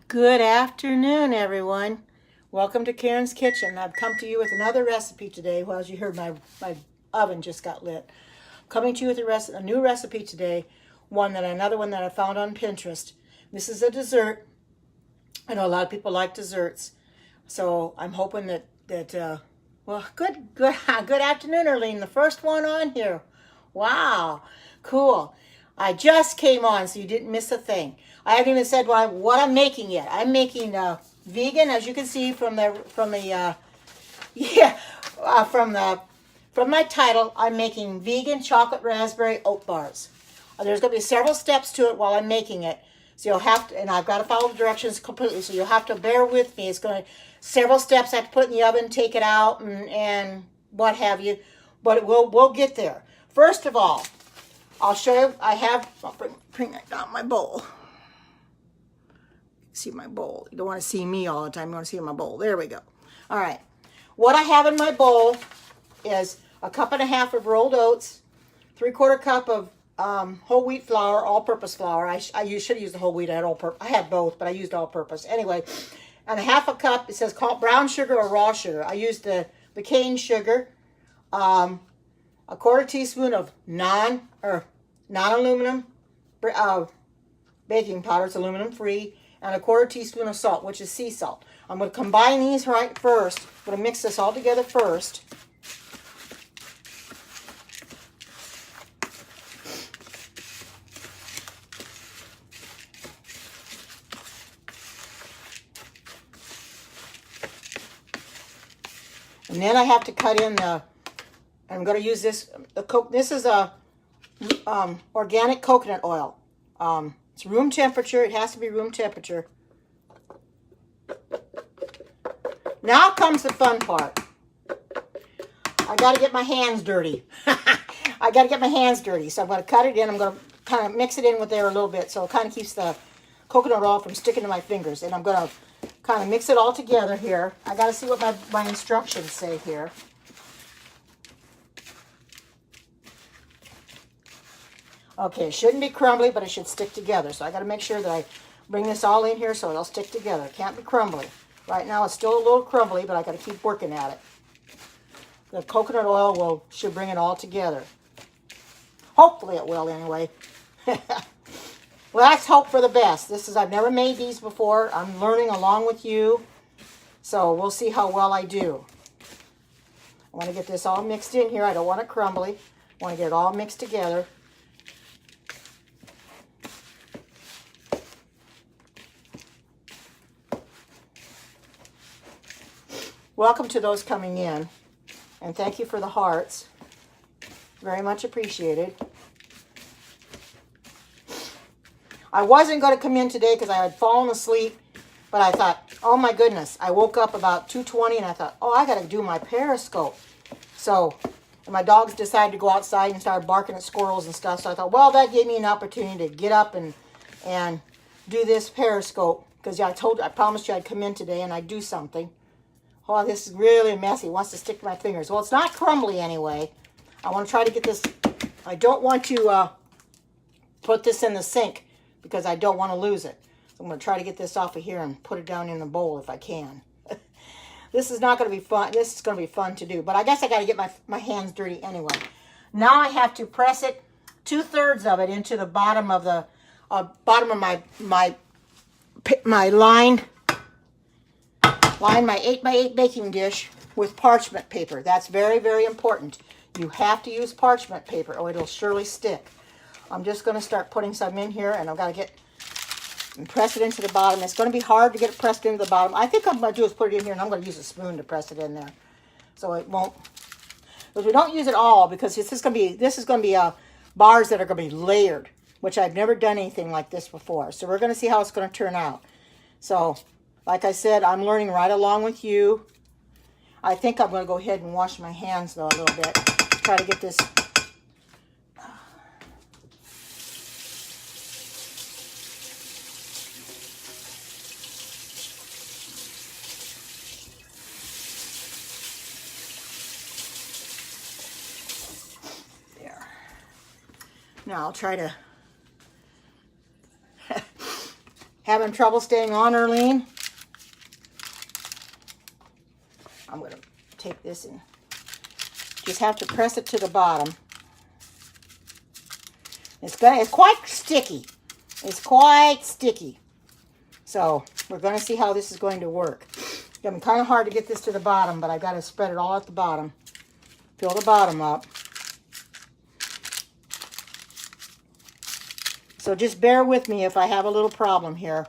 Good afternoon, everyone. Welcome to Karen's Kitchen. I've come to you with another recipe today. Well, as you heard, my oven just got lit. Coming to you with a new recipe today, another one that I found on Pinterest. This is a dessert. I know a lot of people like desserts, so I'm hoping good afternoon, Erlene. The first one on here. Wow, cool. I just came on, so you didn't miss a thing. I haven't even said what I'm making yet. I'm making vegan, as you can see from yeah from my title. I'm making vegan chocolate raspberry oat bars. There's going to be several steps to it while I'm making it, so you'll have to, and I've got to follow the directions completely. So you'll have to bear with me. It's going to several steps. I have to put in the oven, take it out, and what have you. But we'll get there. First of all, I'll show you. I'll bring that down my bowl. See my bowl. You don't want to see me all the time. You want to see my bowl. There we go. All right. What I have in my bowl is a cup and a half of rolled oats, 3/4 cup of whole wheat flour, all-purpose flour. I should use the whole wheat. I had both, but I used all-purpose. Anyway, and a half a cup. It says called brown sugar or raw sugar. I used the cane sugar. A 1/4 teaspoon of non-aluminum baking powder. It's aluminum free. And a 1/4 teaspoon of salt, which is sea salt. I'm going to combine these right first. I'm going to mix this all together first. And then I have to cut in I'm going to use this, this is a organic coconut oil. It's room temperature. It has to be room temperature. Now comes the fun part. I got to get my hands dirty. I got to get my hands dirty. So I'm going to cut it in. I'm going to kind of mix it in with there a little bit so it kind of keeps the coconut oil from sticking to my fingers. And I'm going to kind of mix it all together here. I got to see what my instructions say here. Okay, it shouldn't be crumbly, but it should stick together. So I got to make sure that I bring this all in here so it'll stick together. It can't be crumbly. Right now it's still a little crumbly, but I got to keep working at it. The coconut oil should bring it all together. Hopefully it will anyway. Well, let's hope for the best. I've never made these before. I'm learning along with you. So we'll see how well I do. I want to get this all mixed in here. I don't want it crumbly. I want to get it all mixed together. Welcome to those coming in, and thank you for the hearts. Very much appreciated. I wasn't going to come in today because I had fallen asleep, but I thought, oh my goodness, I woke up about 2:20 and I thought, oh, I got to do my Periscope. So, and my dogs decided to go outside and started barking at squirrels and stuff, so I thought, well, that gave me an opportunity to get up and do this Periscope, because I promised you I'd come in today and I'd do something. Oh, this is really messy. It wants to stick to my fingers. Well, it's not crumbly anyway. I want to try to get this. I don't want to put this in the sink because I don't want to lose it. So I'm going to try to get this off of here and put it down in the bowl if I can. This is not going to be fun. This is going to be fun to do. But I guess I got to get my hands dirty anyway. Now I have to press it 2/3 of it into the bottom of my lined my 8x8 baking dish with parchment paper. That's very, very important. You have to use parchment paper or it'll surely stick. I'm just going to start putting some in here, and I've got to press it into the bottom. It's going to be hard to get it pressed into the bottom. I think I'm going to do is put it in here, and I'm going to use a spoon to press it in there. So it won't, but we don't use it all because this is going to be bars that are going to be layered, which I've never done anything like this before. So we're going to see how it's going to turn out. So, like I said, I'm learning right along with you. I think I'm going to go ahead and wash my hands, though, a little bit. Try to get this. There. Now I'll try to Having trouble staying on, Erlene? I'm going to take this and just have to press it to the bottom. It's quite sticky. It's quite sticky. So we're going to see how this is going to work. It's going to be kind of hard to get this to the bottom, but I've got to spread it all at the bottom. Fill the bottom up. So just bear with me if I have a little problem here.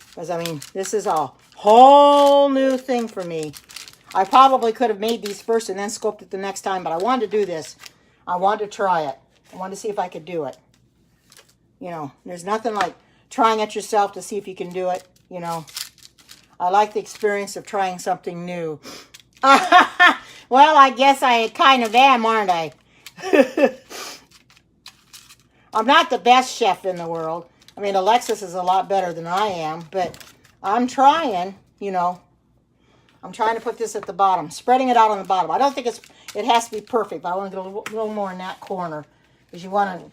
Because, I mean, this is a whole new thing for me. I probably could have made these first and then scoped it the next time, but I wanted to do this. I wanted to try it. I wanted to see if I could do it. You know, there's nothing like trying it yourself to see if you can do it, you know. I like the experience of trying something new. Well, I guess I kind of am, aren't I? I'm not the best chef in the world. I mean, Alexis is a lot better than I am, but I'm trying, you know. I'm trying to put this at the bottom, spreading it out on the bottom. I don't think it has to be perfect, but I want to get a little more in that corner because you want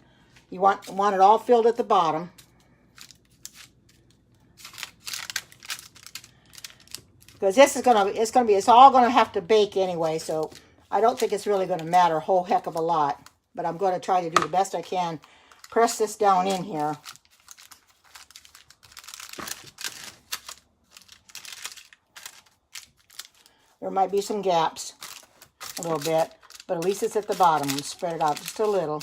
it all filled at the bottom. Because this is it's all gonna have to bake anyway, so I don't think it's really gonna matter a whole heck of a lot. But I'm gonna try to do the best I can. Press this down in here. There might be some gaps, a little bit, but at least it's at the bottom. Spread it out just a little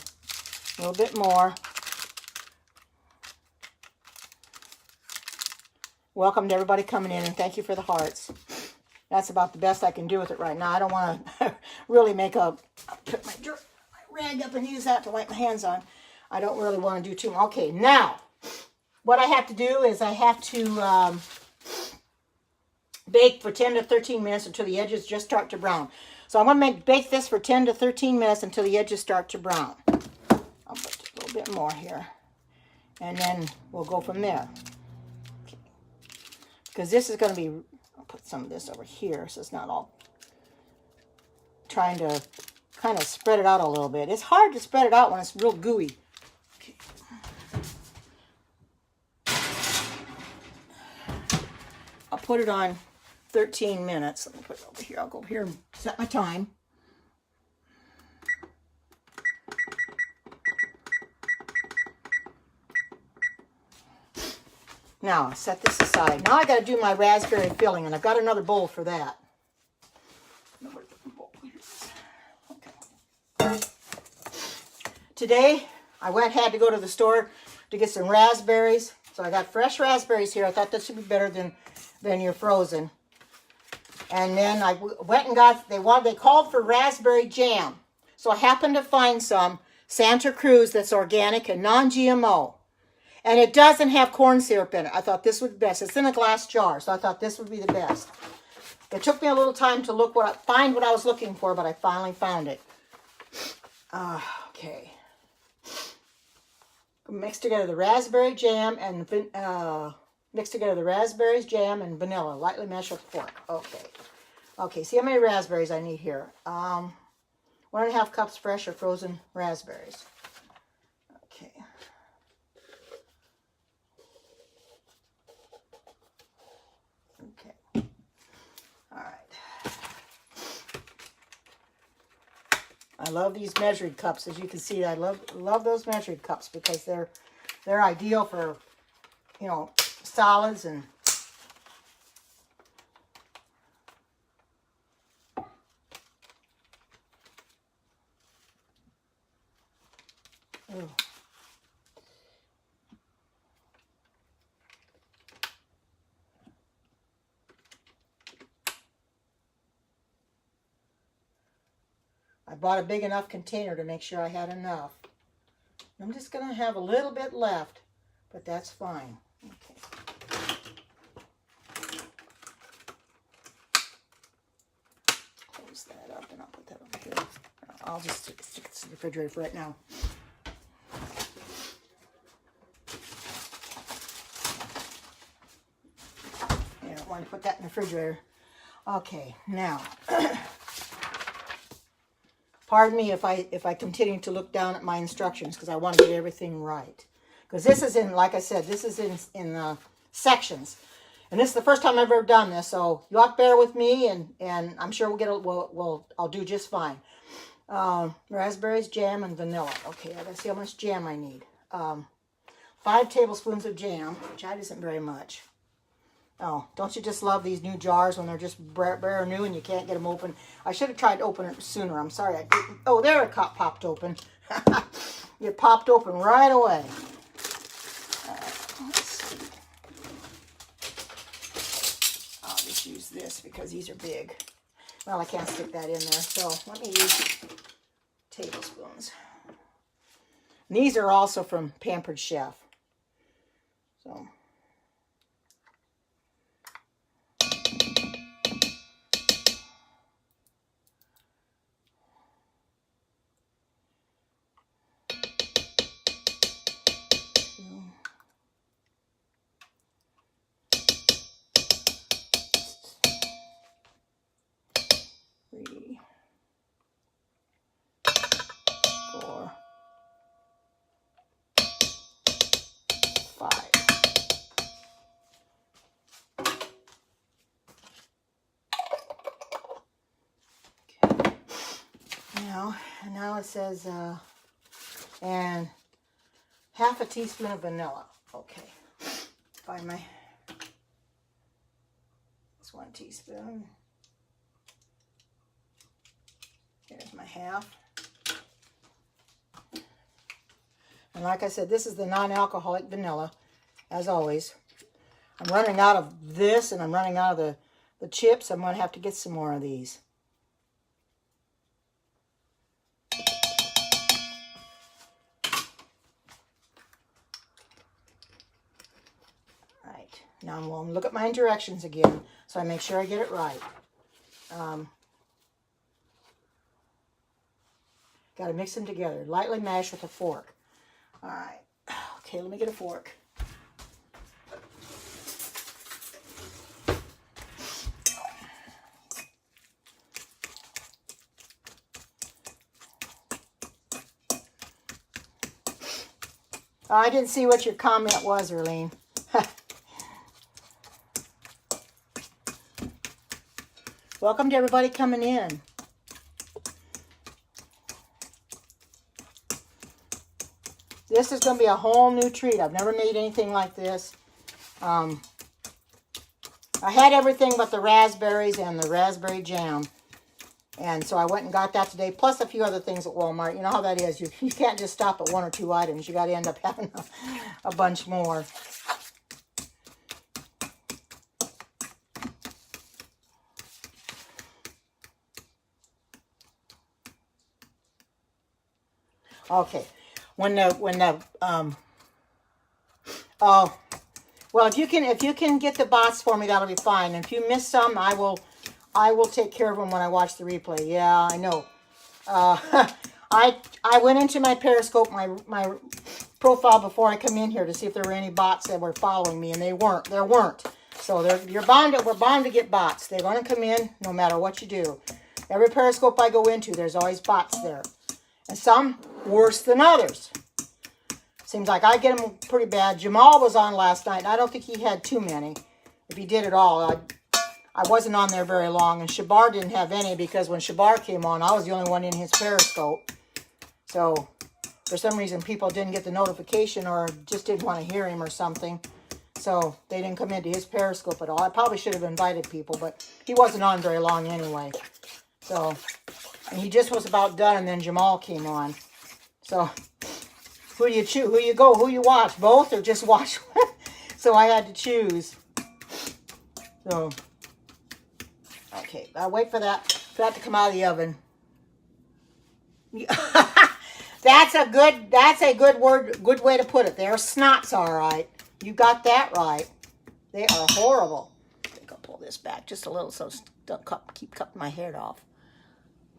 bit more. Welcome to everybody coming in, and thank you for the hearts. That's about the best I can do with it right now. I don't want to really I'll put my rag up and use that to wipe my hands on. I don't really want to do too much. Okay, now, what I have to do is I have to bake for 10 to 13 minutes until the edges just start to brown. So I'm going to bake this for 10 to 13 minutes until the edges start to brown. I'll put a little bit more here. And then we'll go from there. Okay. Because this is going to be, I'll put some of this over here so it's not all trying to kind of spread it out a little bit. It's hard to spread it out when it's real gooey. Okay. I'll put it on 13 minutes. Let me put it over here. I'll go over here and set my time. Now, I set this aside. Now I got to do my raspberry filling, and I've got another bowl for that. Okay. Today, I had to go to the store to get some raspberries. So I got fresh raspberries here. I thought this would be better than your frozen. And then I went and got, they called for raspberry jam. So I happened to find some Santa Cruz that's organic and non-GMO. And it doesn't have corn syrup in it. I thought this would be best. It's in a glass jar, so I thought this would be the best. It took me a little time to find what I was looking for, but I finally found it. Okay. Mix together the raspberry jam and mix together the raspberries, jam, and vanilla. Lightly mash with a fork. Okay. Okay, see how many raspberries I need here. 1.5 cups fresh or frozen raspberries. Okay. Okay. All right. I love these measured cups. As you can see, I love those measured cups because they're ideal for, you know, solids and ooh. I bought a big enough container to make sure I had enough. I'm just going to have a little bit left, but that's fine. Okay. Close that up and I'll put that over here. I'll just stick it to the refrigerator for right now. Yeah, I don't want to put that in the refrigerator. Okay, now, pardon me if I continue to look down at my instructions because I want to get everything right. Because this is in, like I said, this is in sections. And this is the first time I've ever done this, so you ought to bear with me, and I'm sure I'll do just fine. Raspberries, jam, and vanilla. Okay, I gotta see how much jam I need. 5 tablespoons of jam, which isn't very much. Oh, don't you just love these new jars when they're just brand new and you can't get them open? I should have tried to open it sooner. I'm sorry I didn't. Oh, there it popped open. It popped open right away. Let's see. I'll just use this because these are big. Well, I can't stick that in there, so let me use tablespoons. And these are also from Pampered Chef. So. Three, 4, 5. Okay. Now it says, and half a teaspoon of vanilla. Okay. Find my, it's 1 teaspoon. Here's my half. And like I said, this is the non-alcoholic vanilla, as always. I'm running out of this, and I'm running out of the chips. I'm going to have to get some more of these. All right. Now I'm going to look at my directions again, so I make sure I get it right. Got to mix them together. Lightly mash with a fork. All right. Okay, let me get a fork. Oh, I didn't see what your comment was, Erlene. Welcome to everybody coming in. This is going to be a whole new treat. I've never made anything like this. I had everything but the raspberries and the raspberry jam. And so I went and got that today, plus a few other things at Walmart. You know how that is. You can't just stop at 1 or 2 items. You got to end up having a bunch more. Okay. Oh, well, if you can get the bots for me, that'll be fine. And if you miss some, I will take care of them when I watch the replay. Yeah, I know. I went into my Periscope, my profile before I come in here to see if there were any bots that were following me, and there weren't. So we're bound to get bots. They're going to come in no matter what you do. Every Periscope I go into, there's always bots there. And some worse than others. Seems like I get them pretty bad. Jamal was on last night, and I don't think he had too many. If he did at all, I wasn't on there very long. And Shabar didn't have any because when Shabar came on, I was the only one in his Periscope. So for some reason, people didn't get the notification or just didn't want to hear him or something. So they didn't come into his Periscope at all. I probably should have invited people, but he wasn't on very long anyway. So, and he just was about done, and then Jamal came on. So, who do you choose? Who you go? Who you watch? Both or just watch one? So I had to choose. So, okay, I'll wait for that to come out of the oven. That's a good way to put it. They're snots, all right. You got that right. They are horrible. I think I'll pull this back just a little so it don't keep cutting my head off.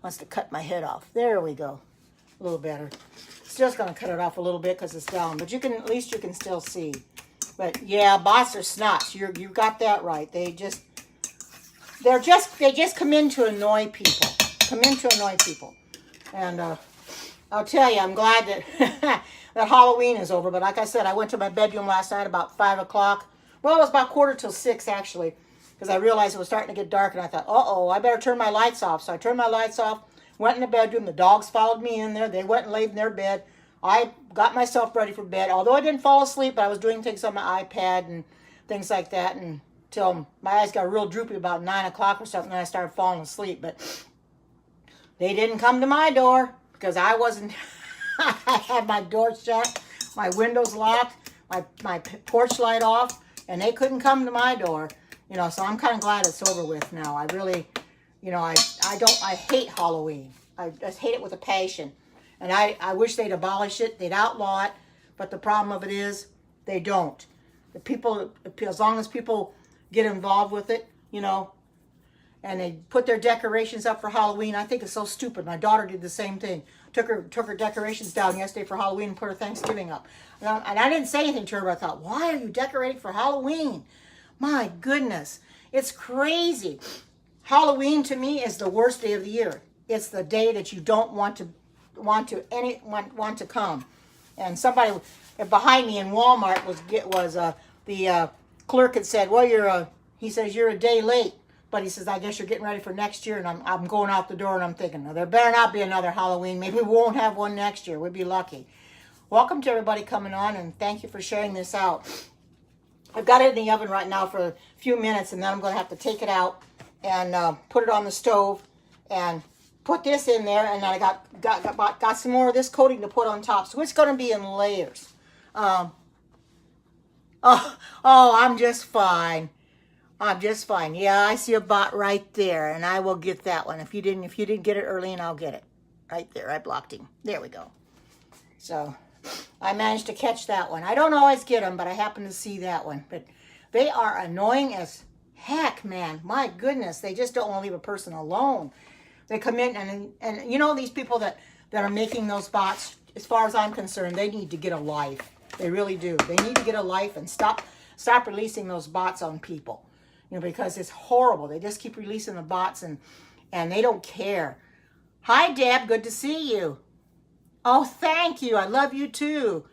Wants to cut my head off. There we go. A little better. It's just going to cut it off a little bit because it's down, but at least you can still see. But yeah, bots are snots. You got that right. They just come in to annoy people. And I'll tell you, I'm glad that that Halloween is over. But like I said, I went to my bedroom last night about 5 o'clock. Well, it was about 5:45 actually, because I realized it was starting to get dark, and I thought, uh-oh, I better turn my lights off. So I turned my lights off, went in the bedroom. The dogs followed me in there. They went and laid in their bed. I got myself ready for bed, although I didn't fall asleep, but I was doing things on my iPad and things like that, and until my eyes got real droopy about 9 o'clock or something, and I started falling asleep. But they didn't come to my door because I wasn't, I had my door shut, my windows locked, my porch light off, and they couldn't come to my door. You know, so I'm kind of glad it's over with now. I really, you know, I hate Halloween. I just hate it with a passion. And I wish they'd abolish it, they'd outlaw it, but the problem of it is they don't. The people, as long as people get involved with it, you know, and they put their decorations up for Halloween, I think it's so stupid. My daughter did the same thing. Took her decorations down yesterday for Halloween and put her Thanksgiving up. And I didn't say anything to her, but I thought, why are you decorating for Halloween? My goodness, it's crazy. Halloween to me is the worst day of the year. It's the day that you don't want to come. And somebody behind me in Walmart the clerk had said, well, he says you're a day late, but he says I guess you're getting ready for next year. And I'm going out the door and I'm thinking, no, there better not be another Halloween. Maybe we won't have one next year. We'd be lucky. Welcome to everybody coming on, and thank you for sharing this out. I've got it in the oven right now for a few minutes, and then I'm going to have to take it out and put it on the stove and put this in there, and then I got some more of this coating to put on top. So it's going to be in layers. I'm just fine. I'm just fine. Yeah, I see a bot right there, and I will get that one. If you didn't get it early, and I'll get it right there. I blocked him. There we go. So I managed to catch that one. I don't always get them, but I happen to see that one. But they are annoying as heck, man. My goodness, they just don't want to leave a person alone. They come in and you know, these people that are making those bots, as far as I'm concerned, they need to get a life. They really do. They need to get a life and stop releasing those bots on people. You know, because it's horrible. They just keep releasing the bots and they don't care. Hi, Deb. Good to see you. Oh, thank you. I love you too.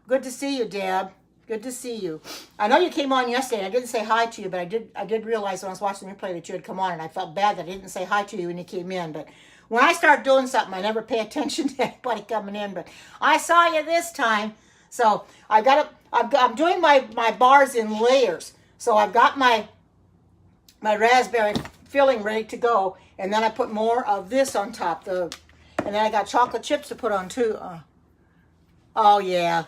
Good to see you, Deb. Good to see you. I know you came on yesterday. I didn't say hi to you, but I did realize when I was watching the replay that you had come on, and I felt bad that I didn't say hi to you when you came in. But when I start doing something, I never pay attention to anybody coming in. But I saw you this time, so I'm doing my bars in layers. So I've got my raspberry filling ready to go, and then I put more of this on top. And then I got chocolate chips to put on too. Oh yeah,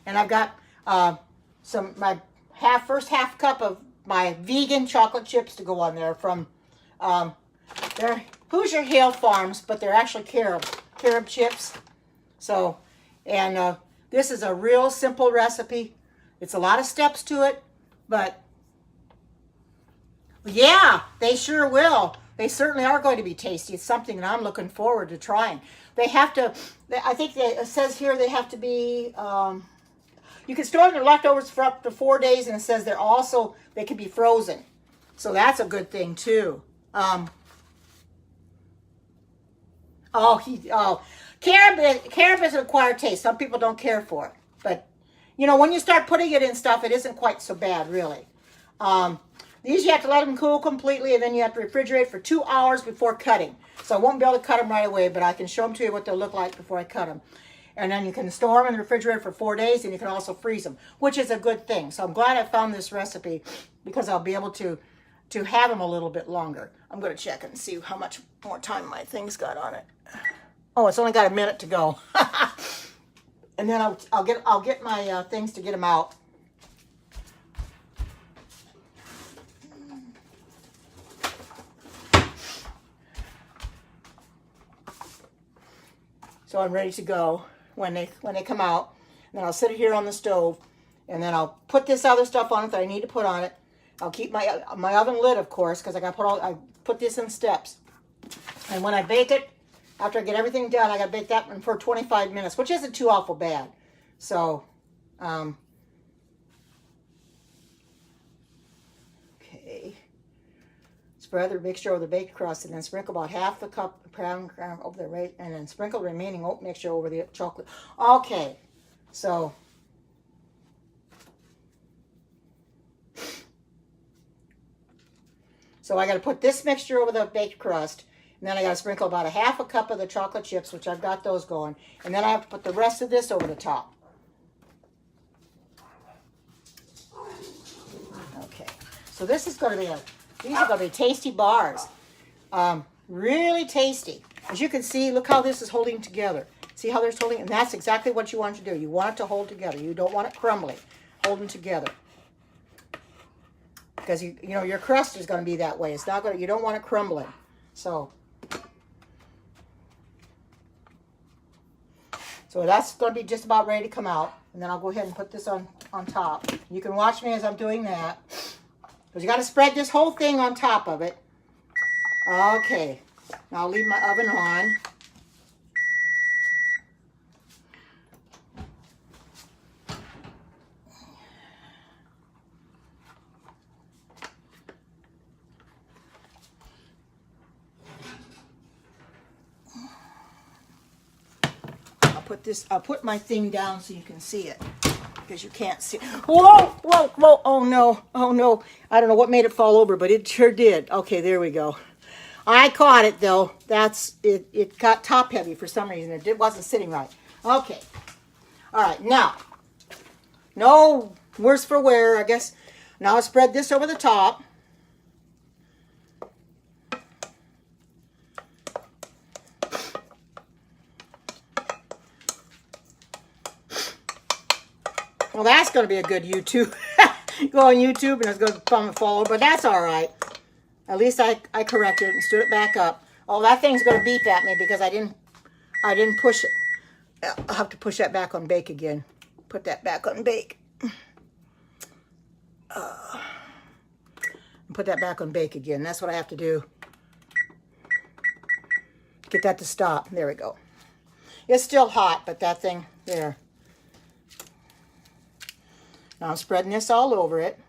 and I've got my first half cup of my vegan chocolate chips to go on there from they're Hoosier Hill Farms, but they're actually carob chips. So, and this is a real simple recipe. It's a lot of steps to it, but yeah, they sure will. They certainly are going to be tasty. It's something that I'm looking forward to trying. They have to, I think it says here they have to be, you can store their leftovers for up to 4 days, and it says they can be frozen. So that's a good thing too. Carob is an acquired taste. Some people don't care for it. But, you know, when you start putting it in stuff, it isn't quite so bad, really. These you have to let them cool completely, and then you have to refrigerate for 2 hours before cutting. So I won't be able to cut them right away, but I can show them to you what they'll look like before I cut them. And then you can store them in the refrigerator for 4 days, and you can also freeze them, which is a good thing. So I'm glad I found this recipe because I'll be able to have them a little bit longer. I'm going to check and see how much more time my thing's got on it. Oh, it's only got a minute to go. And then I'll get my things to get them out. So I'm ready to go when they come out. And then I'll sit it here on the stove, and then I'll put this other stuff on it that I need to put on it. I'll keep my oven lit, of course, because I put this in steps. And when I bake it, after I get everything done, I got to bake that one for 25 minutes, which isn't too awful bad. So, okay. Spread the mixture over the baked crust, and then sprinkle about half the cup of brown over the right, and then sprinkle the remaining oat mixture over the chocolate. Okay, so So I got to put this mixture over the baked crust. And then I got to sprinkle about a half a cup of the chocolate chips, which I've got those going. And then I have to put the rest of this over the top. Okay. So this is going to be these are going to be tasty bars. Really tasty. As you can see, look how this is holding together. See how they're holding? And that's exactly what you want to do. You want it to hold together. You don't want it crumbling. Hold them together. Because you know your crust is going to be that way. It's not going to, you don't want it crumbling. So that's going to be just about ready to come out. And then I'll go ahead and put this on top. You can watch me as I'm doing that. Because you got to spread this whole thing on top of it. Okay. Now I'll leave my oven on. I'll put my thing down so you can see it, because you can't see. Whoa, whoa, whoa, oh no, I don't know what made it fall over, but it sure did. Okay, there we go. I caught it though. It got top heavy for some reason. It wasn't sitting right. Okay, all right, now, no worse for wear, I guess. Now I spread this over the top. Well, that's going to be a good YouTube. Go on YouTube and it's going to fall over, but that's all right. At least I corrected it and stood it back up. Oh, that thing's going to beep at me because I didn't push it. I'll have to push that back on bake again. Put that back on bake. Put that back on bake again. That's what I have to do. Get that to stop. There we go. It's still hot, but that thing, there. Now I'm spreading this all over it.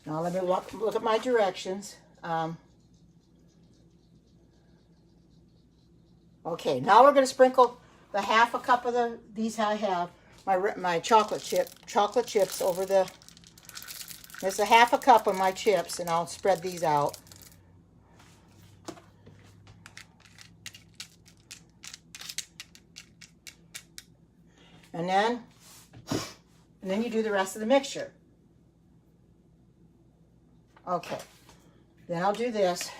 Now let me look at my directions. Okay, now we're going to sprinkle the half a cup of these I have, my chocolate chips over the, there's a half a cup of my chips, and I'll spread these out. And then you do the rest of the mixture. Okay. Then I'll do this.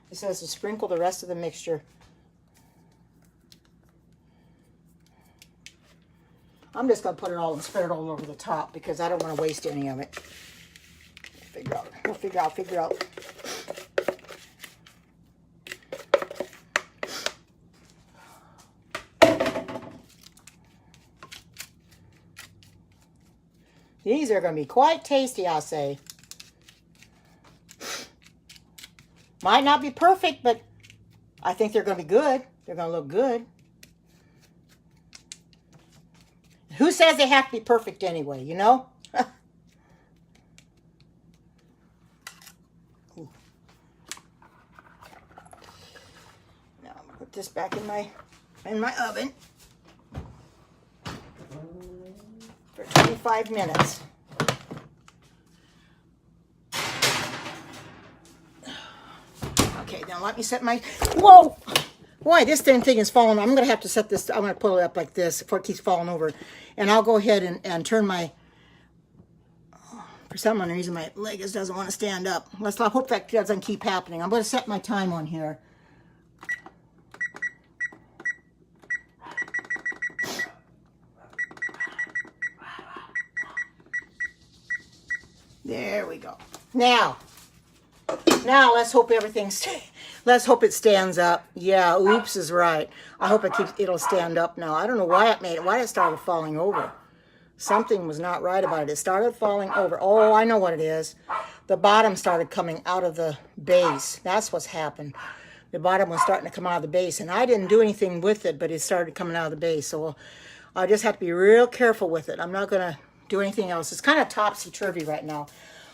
It says to sprinkle the rest of the mixture. I'm just going to put it all and spread it all over the top because I don't want to waste any of it. We'll figure out. These are going to be quite tasty, I'll say. Might not be perfect, but I think they're going to be good. They're going to look good. Who says they have to be perfect anyway, you know? Now I'm going to put this back in my oven for 25 minutes. Okay, now let me set my, whoa! Boy, this damn thing is falling. I'm going to have to set this, I'm going to pull it up like this before it keeps falling over. And I'll go ahead and turn my, for some reason my leg just doesn't want to stand up. Let's hope that doesn't keep happening. I'm going to set my time on here. There we go. Now let's hope let's hope it stands up. Yeah, oops is right. I hope it'll stand up now. I don't know why it started falling over. Something was not right about it. It started falling over. Oh, I know what it is. The bottom started coming out of the base. That's what's happened. The bottom was starting to come out of the base, and I didn't do anything with it, but it started coming out of the base. So I just have to be real careful with it. I'm not going to do anything else. It's kind of topsy-turvy right now,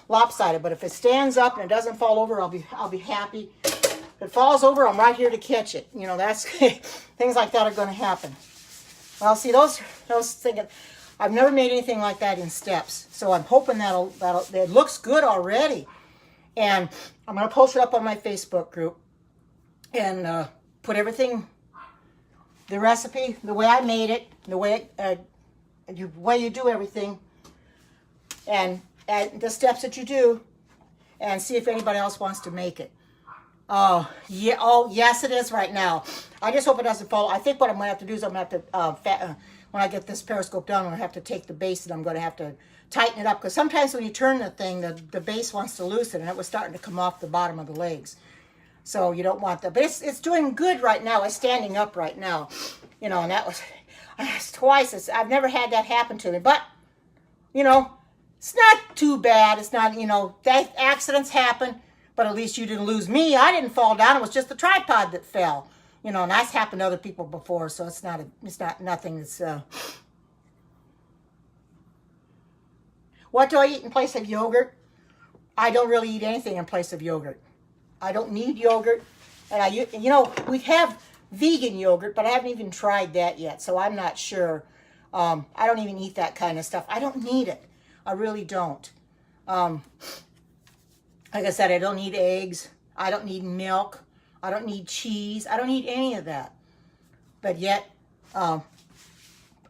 lopsided. But if it stands up and it doesn't fall over, I'll be happy. if it falls over, I'm right here to catch it. You know, that's things like that are going to happen. Well, see, those thinking, I've never made anything like that in steps, so I'm hoping that'll it looks good already, and I'm going to post it up on my Facebook group and put everything, the recipe, the way I made it, the way you do everything, and the steps that you do, and see if anybody else wants to make it. Oh, yeah. Oh, yes, it is right now. I just hope it doesn't fall. I think what I'm going to have to do is I'm going to have to, when I get this periscope done, I'm going to have to take the base and I'm going to have to tighten it up. Because sometimes when you turn the thing, the base wants to loosen, and it was starting to come off the bottom of the legs. So you don't want that. But it's doing good right now. It's standing up right now. You know, and that was twice. I've never had that happen to me. But, you know, it's not too bad. It's not, you know, that accidents happen. But at least you didn't lose me. I didn't fall down. It was just the tripod that fell. You know, and that's happened to other people before, so it's not nothing that's What do I eat in place of yogurt? I don't really eat anything in place of yogurt. I don't need yogurt. And you know, we have vegan yogurt, but I haven't even tried that yet, so I'm not sure. I don't even eat that kind of stuff. I don't need it. I really don't. Like I said, I don't need eggs. I don't need milk. I don't need cheese. I don't need any of that. But yet, a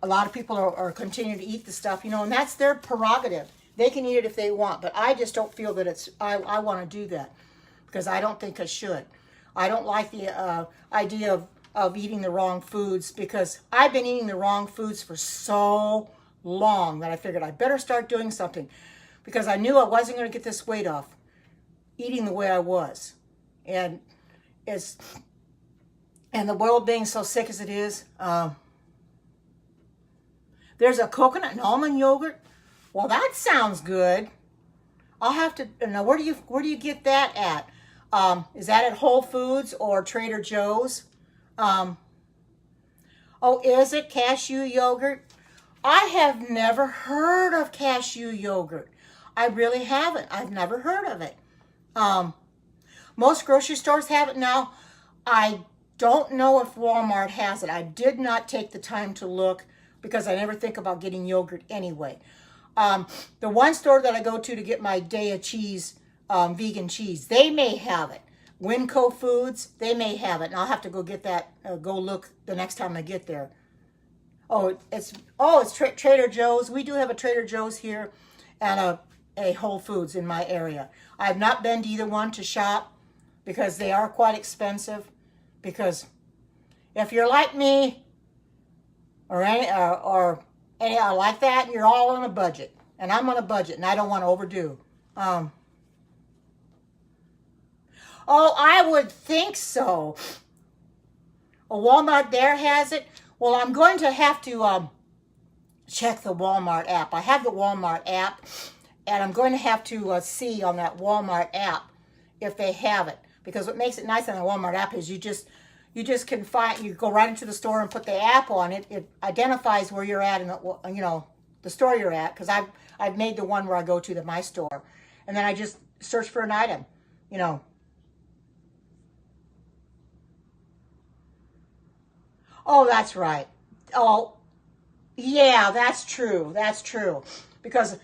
lot of people are continuing to eat the stuff, you know, and that's their prerogative. They can eat it if they want, but I just don't feel that I want to do that because I don't think I should. I don't like the idea of eating the wrong foods because I've been eating the wrong foods for so long that I figured I better start doing something because I knew I wasn't going to get this weight off eating the way I was. And the world being so sick as it is, there's a coconut and almond yogurt. Well, that sounds good. I'll have to now. Where do you get that at? Is that at Whole Foods or Trader Joe's? Oh, is it cashew yogurt? I have never heard of cashew yogurt. I really haven't. I've never heard of it. Most grocery stores have it now. I don't know if Walmart has it. I did not take the time to look because I never think about getting yogurt anyway. The one store that I go to get my Daiya cheese, vegan cheese, they may have it. Winco Foods, they may have it. And I'll have to go get that, go look the next time I get there. It's Trader Joe's. We do have a Trader Joe's here and a Whole Foods in my area. I have not been to either one to shop because they are quite expensive. Because if you're like me or any like that, you're all on a budget. And I'm on a budget and I don't want to overdo. I would think so. A Walmart there has it. Well, I'm going to have to check the Walmart app. I have the Walmart app. And I'm going to have to see on that Walmart app if they have it. Because what makes it nice on the Walmart app is you just can find, you go right into the store and put the app on it. It identifies where you're at in the, you know, the store you're at. Because I've made the one where I go to my store. And then I just search for an item, you know. Oh, that's right. Oh, yeah, that's true. That's true. Because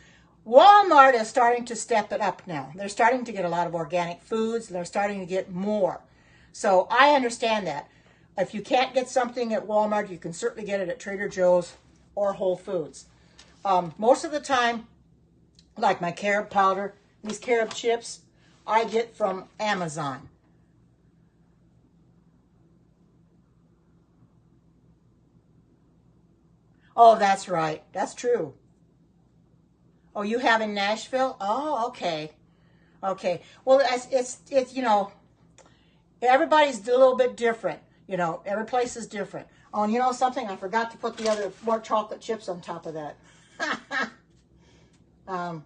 Walmart is starting to step it up now. They're starting to get a lot of organic foods. They're starting to get more. So I understand that. If you can't get something at Walmart, you can certainly get it at Trader Joe's or Whole Foods. Most of the time, like my carob powder, these carob chips, I get from Amazon. Oh, that's right. That's true. Oh, you have in Nashville? Oh, okay. Okay. Well, it's you know, everybody's a little bit different. You know, every place is different. Oh, and you know something? I forgot to put the other more chocolate chips on top of that. Well,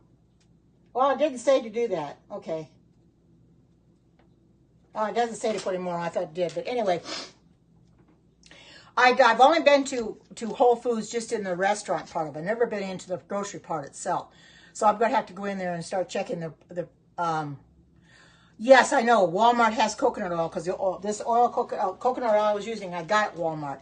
it didn't say to do that. Okay. Oh, it doesn't say to put any more on. I thought it did. But anyway, I've only been to Whole Foods just in the restaurant part of it. I've never been into the grocery part itself. So I'm going to have to go in there and start checking Yes, I know. Walmart has coconut oil because this coconut oil I was using, I got at Walmart.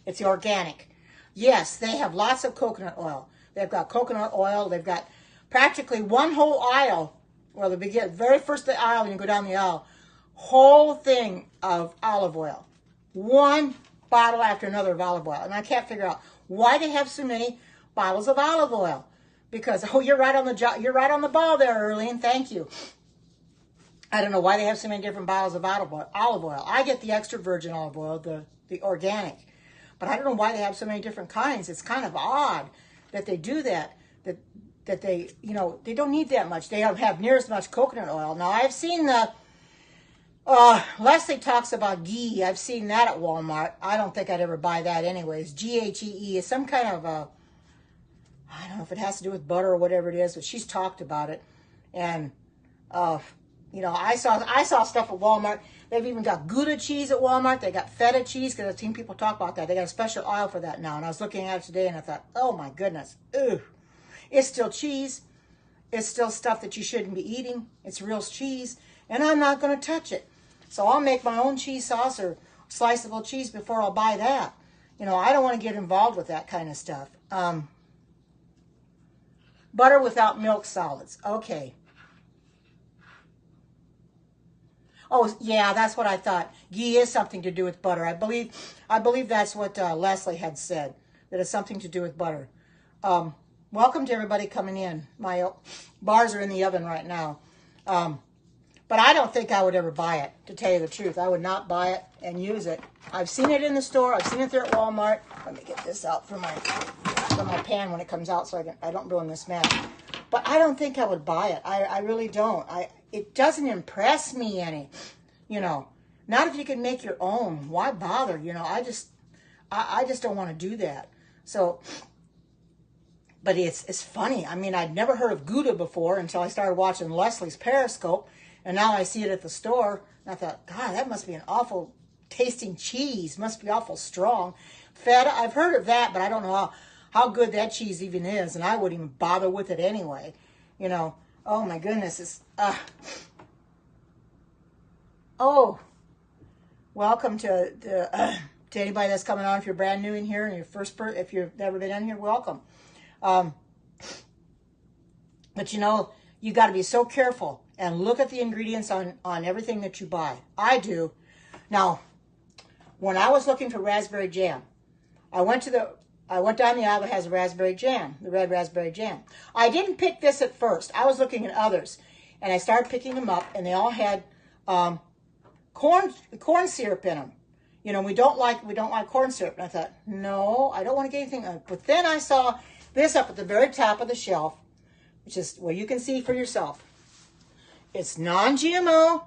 It's the organic. Yes, they have lots of coconut oil. They've got coconut oil. They've got practically one whole aisle. Well, the very first aisle, when you go down the aisle, whole thing of olive oil. One bottle after another of olive oil. And I can't figure out why they have so many bottles of olive oil. Because, oh, you're right on the ball there, Earlene. Thank you. I don't know why they have so many different bottles of olive oil. I get the extra virgin olive oil, the organic. But I don't know why they have so many different kinds. It's kind of odd that they do that. That they, they don't need that much. They don't have near as much coconut oil. Now, I've seen Leslie talks about ghee. I've seen that at Walmart. I don't think I'd ever buy that anyways. Ghee is some kind of I don't know if it has to do with butter or whatever it is, but she's talked about it. And, I saw stuff at Walmart. They've even got Gouda cheese at Walmart. They got feta cheese, because I've seen people talk about that. They got a special aisle for that now. And I was looking at it today, and I thought, oh, my goodness. Ugh. It's still cheese. It's still stuff that you shouldn't be eating. It's real cheese. And I'm not going to touch it. So I'll make my own cheese sauce or sliceable cheese before I'll buy that. I don't want to get involved with that kind of stuff. Butter without milk solids. Okay. Oh, yeah, that's what I thought. Ghee is something to do with butter. I believe that's what Leslie had said, that it's something to do with butter. Welcome to everybody coming in. My bars are in the oven right now. But I don't think I would ever buy it, to tell you the truth. I would not buy it and use it. I've seen it in the store. I've seen it there at Walmart. Let me get this out from my pan when it comes out so I don't ruin this mess. But I don't think I would buy it. I really don't. It doesn't impress me any. Not if you can make your own. Why bother? I just don't want to do that. So, but it's funny. I mean, I'd never heard of Gouda before until I started watching Leslie's Periscope. And now I see it at the store. And I thought, God, that must be an awful tasting cheese. Must be awful strong. Feta, I've heard of that, but I don't know how good that cheese even is. And I wouldn't even bother with it anyway. Oh my goodness. Welcome to anybody that's coming on. If you're brand new in here and if you've never been in here, welcome. But you got to be so careful and look at the ingredients on everything that you buy. I do. Now, when I was looking for raspberry jam, I went down the aisle that has raspberry jam, the red raspberry jam. I didn't pick this at first. I was looking at others, and I started picking them up, and they all had corn syrup in them. We don't like corn syrup. And I thought, no, I don't want to get anything. But then I saw this up at the very top of the shelf, which is, well, you can see for yourself. It's non-GMO,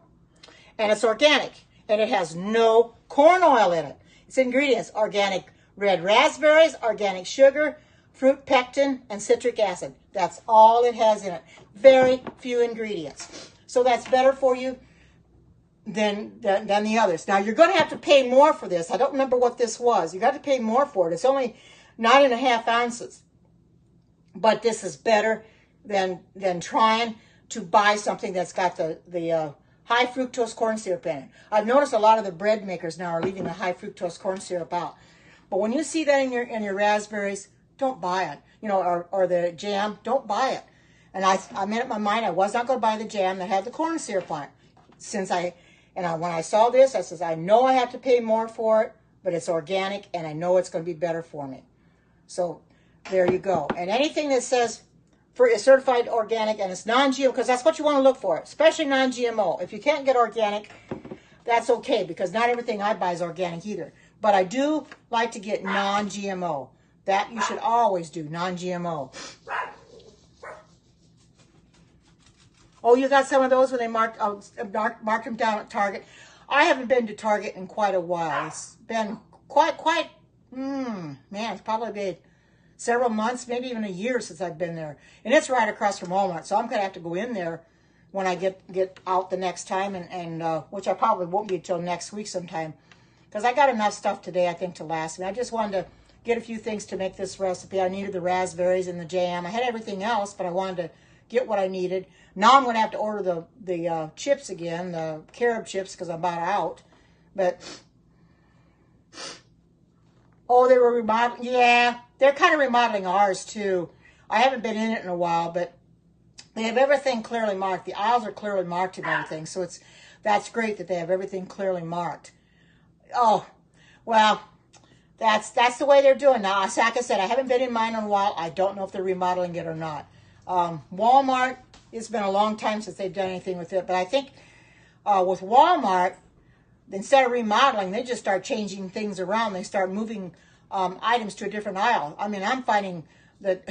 and it's organic, and it has no corn oil in it. Its ingredients: organic red raspberries, organic sugar, fruit pectin, and citric acid. That's all it has in it. Very few ingredients. So that's better for you than the others. Now, you're going to have to pay more for this. I don't remember what this was. You got to pay more for it. It's only 9.5 ounces. But this is better than trying to buy something that's got the high fructose corn syrup in it. I've noticed a lot of the bread makers now are leaving the high fructose corn syrup out. But when you see that in your raspberries, don't buy it. Or the jam, don't buy it. And I made up my mind I was not going to buy the jam that had the corn syrup on it. When I saw this, I says, I know I have to pay more for it, but it's organic, and I know it's going to be better for me. So there you go. And anything that says is certified organic and it's non-GMO, because that's what you want to look for, especially non-GMO. If you can't get organic, that's okay, because not everything I buy is organic either. But I do like to get non-GMO. That you should always do, non-GMO. Oh, you got some of those when they marked them down at Target. I haven't been to Target in quite a while. It's been it's probably been several months, maybe even a year since I've been there. And it's right across from Walmart, so I'm going to have to go in there when I get out the next time, and which I probably won't be until next week sometime. Because I got enough stuff today, I think, to last me. I just wanted to get a few things to make this recipe. I needed the raspberries and the jam. I had everything else, but I wanted to get what I needed. Now I'm going to have to order the chips again, the carob chips, because I'm about out. But, oh, they were remodeling. Yeah, they're kind of remodeling ours, too. I haven't been in it in a while, but they have everything clearly marked. The aisles are clearly marked and everything, so that's great that they have everything clearly marked. Oh, well, that's the way they're doing now. Like I said, I haven't been in mine in a while. I don't know if they're remodeling it or not. Walmart, it's been a long time since they've done anything with it, but I think with Walmart, instead of remodeling, they just start changing things around. They start moving items to a different aisle. I mean, I'm finding that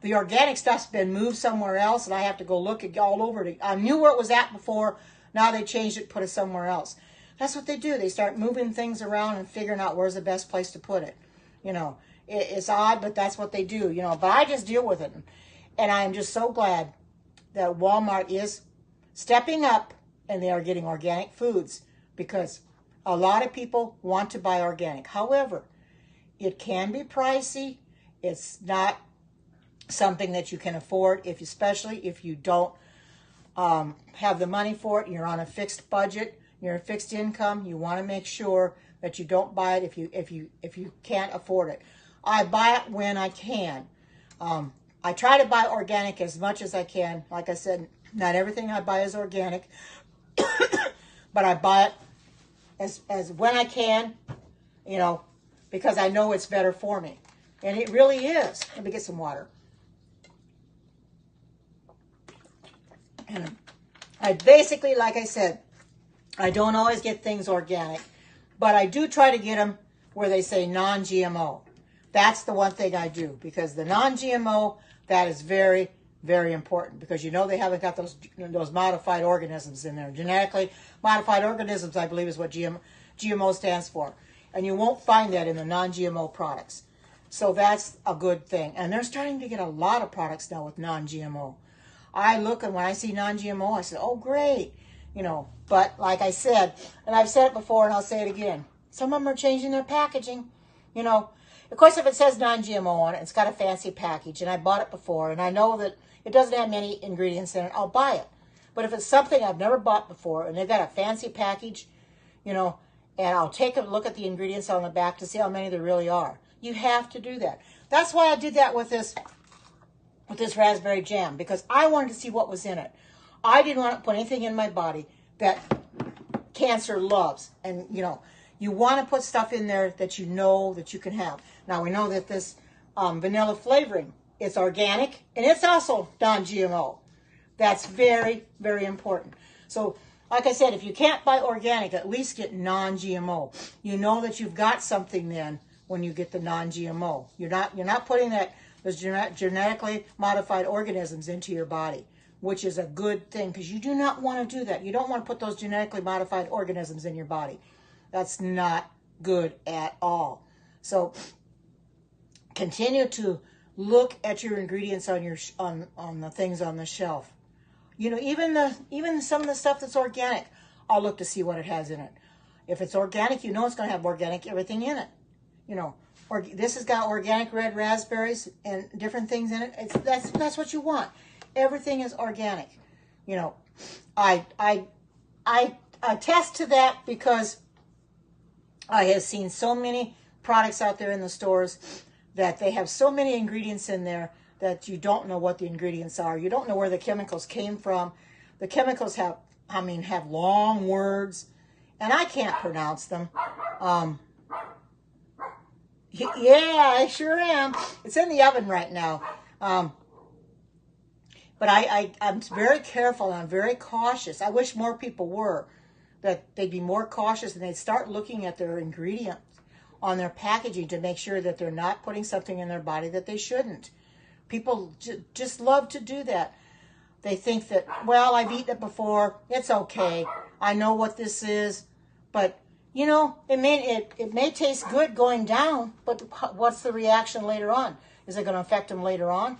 the organic stuff's been moved somewhere else, and I have to go look all over it. I knew where it was at before. Now they changed it, put it somewhere else. That's what they do. They start moving things around and figuring out where's the best place to put it. You know, it's odd, but that's what they do. You know, but I just deal with it, and I am just so glad that Walmart is stepping up and they are getting organic foods, because a lot of people want to buy organic. However, it can be pricey. It's not something that you can afford, especially if you don't have the money for it. You're on a fixed budget. You're a fixed income. You want to make sure that you don't buy it if you can't afford it. I buy it when I can. I try to buy organic as much as I can. Like I said, not everything I buy is organic, but I buy it as when I can, you know, because I know it's better for me. And it really is. Let me get some water. And I basically, like I said, I don't always get things organic, but I do try to get them where they say non-GMO. That's the one thing I do, because the non-GMO, that is very, very important, because you know they haven't got those modified organisms in there. Genetically modified organisms, I believe, is what GMO stands for. And you won't find that in the non-GMO products. So that's a good thing. And they're starting to get a lot of products now with non-GMO. I look, and when I see non-GMO, I say, oh, great. You know, but like I said, and I've said it before and I'll say it again, some of them are changing their packaging. You know, of course, if it says non-GMO on it, it's got a fancy package, and I bought it before, and I know that it doesn't have many ingredients in it, I'll buy it. But if it's something I've never bought before, and they've got a fancy package, you know, and I'll take a look at the ingredients on the back to see how many there really are. You have to do that. That's why I did that with this raspberry jam, because I wanted to see what was in it. I didn't want to put anything in my body that cancer loves. And, you know, you want to put stuff in there that you know that you can have. Now, we know that this vanilla flavoring, it's organic, and it's also non-GMO. That's very, very important. So, like I said, if you can't buy organic, at least get non-GMO. You know that you've got something then when you get the non-GMO. You're not putting those genetically modified organisms into your body, which is a good thing, because you do not want to do that. You don't want to put those genetically modified organisms in your body. That's not good at all. So continue to look at your ingredients on your on the things on the shelf. You know, even some of the stuff that's organic, I'll look to see what it has in it. If it's organic, you know it's going to have organic everything in it. You know, or this has got organic red raspberries and different things in it. That's what you want. Everything is organic. You know, I attest to that, because I have seen so many products out there in the stores that they have so many ingredients in there that you don't know what the ingredients are. You don't know where the chemicals came from. The chemicals have long words, and I can't pronounce them. Yeah, I sure am. It's in the oven right now. But I'm very careful, and I'm very cautious. I wish more people were, that they'd be more cautious, and they'd start looking at their ingredients on their packaging to make sure that they're not putting something in their body that they shouldn't. People just love to do that. They think that, well, I've eaten it before. It's okay. I know what this is. But, you know, it may taste good going down, but what's the reaction later on? Is it going to affect them later on?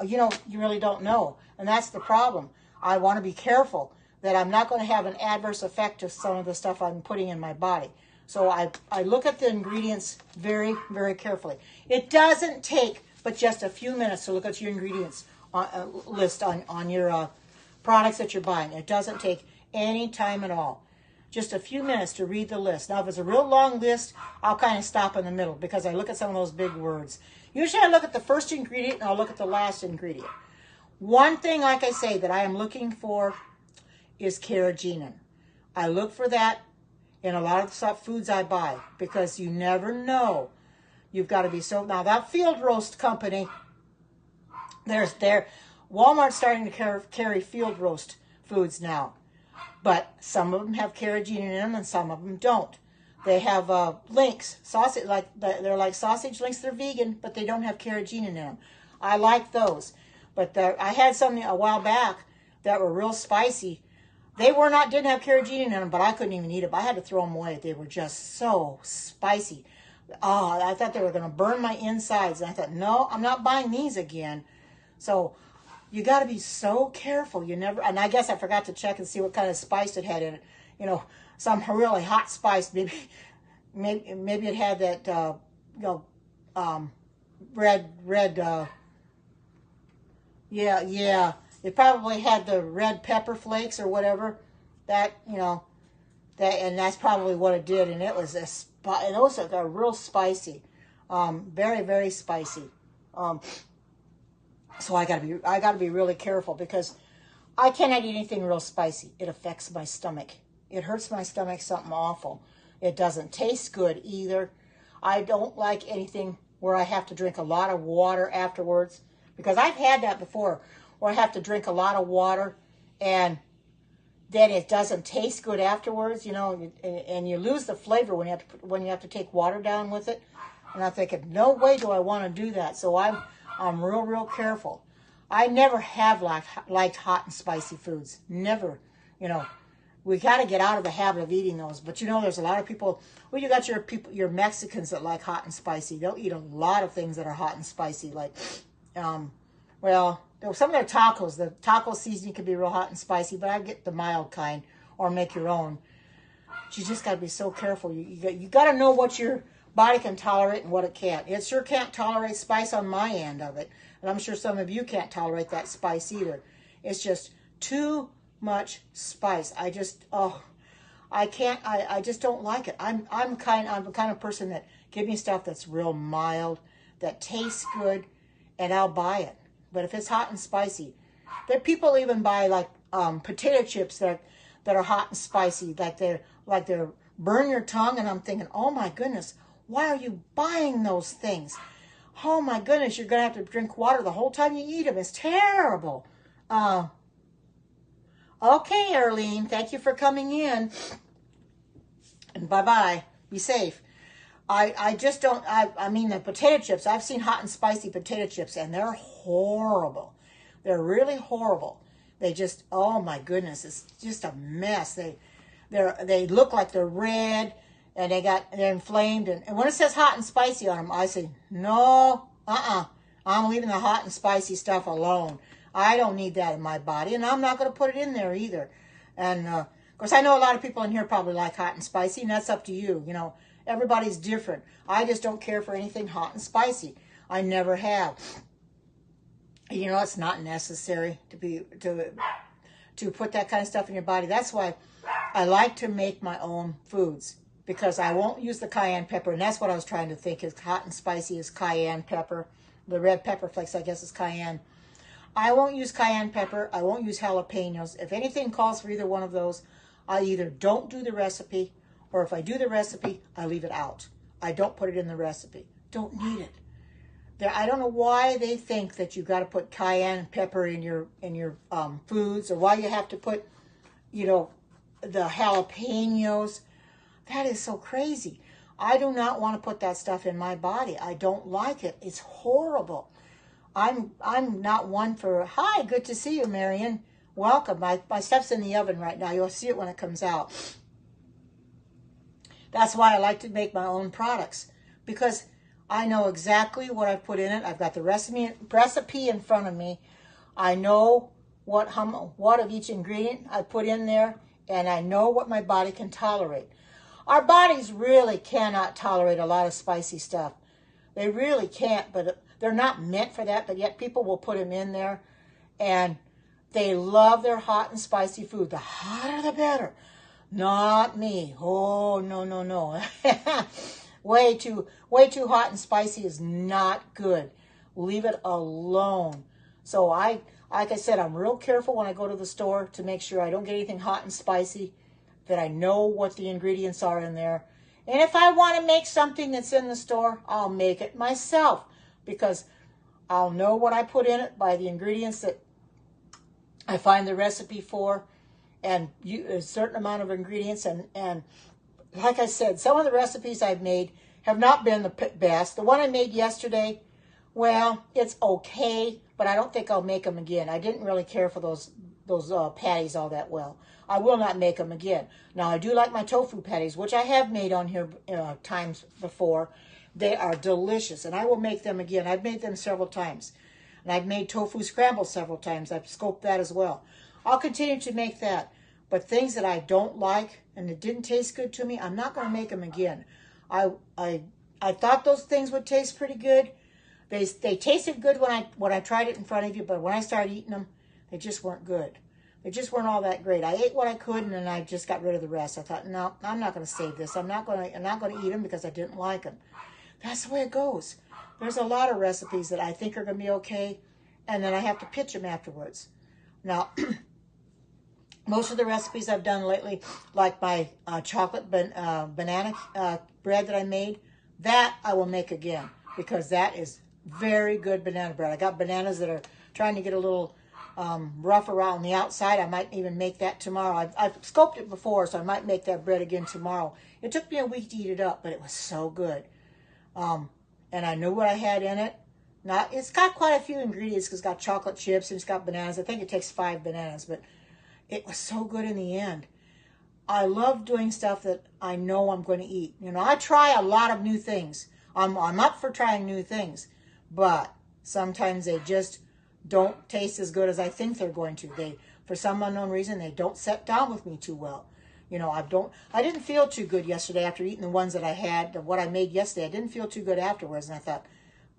You know, you really don't know. And that's the problem. I want to be careful that I'm not going to have an adverse effect to some of the stuff I'm putting in my body. So I look at the ingredients very, very carefully. It doesn't take but just a few minutes to look at your ingredients list on your products that you're buying. It doesn't take any time at all. Just a few minutes to read the list. Now, if it's a real long list, I'll kind of stop in the middle because I look at some of those big words. Usually I look at the first ingredient and I'll look at the last ingredient. One thing, like I say, that I am looking for is carrageenan. I look for that in a lot of the foods I buy because you never know. You've got to be so... Now, that Field Roast company, Walmart's starting to carry Field Roast foods now. But some of them have carrageenan in them and some of them don't. They have links, sausage, they're like sausage links. They're vegan, but they don't have carrageenan in them. I like those. But I had some a while back that were real spicy. They didn't have carrageenan in them, but I couldn't even eat them. I had to throw them away. They were just so spicy. Oh, I thought they were going to burn my insides. And I thought, no, I'm not buying these again. So you got to be so careful. And I guess I forgot to check and see what kind of spice it had in it. You know, some really hot spice. Maybe it had that, red, yeah. It probably had the red pepper flakes or whatever. And that's probably what it did. And it was a real spicy, very, very spicy. So I gotta be really careful because I cannot eat anything real spicy. It affects my stomach. It hurts my stomach something awful. It doesn't taste good either. I don't like anything where I have to drink a lot of water afterwards because I've had that before where I have to drink a lot of water and then it doesn't taste good afterwards, and you lose the flavor when you have to take water down with it. And I'm thinking, no way do I want to do that. So I'm real, real careful. I never have liked hot and spicy foods. Never. We got to get out of the habit of eating those. But there's a lot of people. Well, you got your Mexicans that like hot and spicy. They'll eat a lot of things that are hot and spicy. Like, some of their tacos. The taco seasoning can be real hot and spicy, but I get the mild kind or make your own. But you just got to be so careful. You got to know what your body can tolerate and what it can't. It sure can't tolerate spice on my end of it. And I'm sure some of you can't tolerate that spice either. It's just too much spice. I just don't like it. I'm the kind of person that give me stuff that's real mild, that tastes good, and I'll buy it. But if it's hot and spicy, there people even buy potato chips that are hot and spicy, like they're burn your tongue, and I'm thinking, oh my goodness, why are you buying those things? Oh my goodness, you're gonna have to drink water the whole time you eat them. It's terrible. Okay, Arlene, thank you for coming in. And bye-bye. Be safe. I just don't, I mean the potato chips, I've seen hot and spicy potato chips, and they're horrible. They're really horrible. They just, oh my goodness, it's just a mess. They look like they're red, and they're inflamed. And when it says hot and spicy on them, I say, no, I'm leaving the hot and spicy stuff alone. I don't need that in my body, and I'm not going to put it in there either. And, of course, I know a lot of people in here probably like hot and spicy, and that's up to you. Everybody's different. I just don't care for anything hot and spicy. I never have. It's not necessary to put that kind of stuff in your body. That's why I like to make my own foods, because I won't use the cayenne pepper, and that's what I was trying to think is hot and spicy is cayenne pepper. The red pepper flakes, I guess, is cayenne. I won't use cayenne pepper. I won't use jalapenos. If anything calls for either one of those, I either don't do the recipe, or if I do the recipe, I leave it out. I don't put it in the recipe. Don't need it. I don't know why they think that you got to put cayenne pepper in your foods, or why you have to put, the jalapenos. That is so crazy. I do not want to put that stuff in my body. I don't like it. It's horrible. I'm not one for, hi, good to see you, Marion. Welcome. My stuff's in the oven right now. You'll see it when it comes out. That's why I like to make my own products, because I know exactly what I've put in it. I've got the recipe in front of me. I know what of each ingredient I put in there, and I know what my body can tolerate. Our bodies really cannot tolerate a lot of spicy stuff. They really can't, but they're not meant for that, but yet people will put them in there. And they love their hot and spicy food. The hotter the better. Not me. Oh, no, no, no. way too hot and spicy is not good. Leave it alone. So like I said, I'm real careful when I go to the store to make sure I don't get anything hot and spicy, that I know what the ingredients are in there. And if I want to make something that's in the store, I'll make it myself, because I'll know what I put in it by the ingredients that I find the recipe for, and a certain amount of ingredients. And like I said, some of the recipes I've made have not been the best. The one I made yesterday, well, it's okay, but I don't think I'll make them again. I didn't really care for those patties all that well. I will not make them again. Now, I do like my tofu patties, which I have made on here times before. They are delicious, and I will make them again. I've made them several times. And I've made tofu scramble several times. I've scoped that as well. I'll continue to make that. But things that I don't like and that didn't taste good to me, I'm not going to make them again. I thought those things would taste pretty good. They tasted good when I tried it in front of you, but when I started eating them, they just weren't good. They just weren't all that great. I ate what I could, and then I just got rid of the rest. I thought, no, I'm not going to save this. I'm not going to eat them because I didn't like them. That's the way it goes. There's a lot of recipes that I think are going to be okay, and then I have to pitch them afterwards. Now, most of the recipes I've done lately, like my chocolate banana bread that I made, that I will make again, because that is very good banana bread. I got bananas that are trying to get a little rough around the outside. I might even make that tomorrow. I've scoped it before, so I might make that bread again tomorrow. It took me a week to eat it up, but it was so good. And I knew what I had in it. Now, it's got quite a few ingredients, because it's got chocolate chips and it's got bananas. I think it takes 5 bananas, but it was so good in the end. I love doing stuff that I know I'm going to eat. You know, I try a lot of new things. I'm up for trying new things, but sometimes they just don't taste as good as I think they're going to. For some unknown reason, they don't set down with me too well. You know, I didn't feel too good yesterday after eating the ones that I had, what I made yesterday. I didn't feel too good afterwards, and I thought,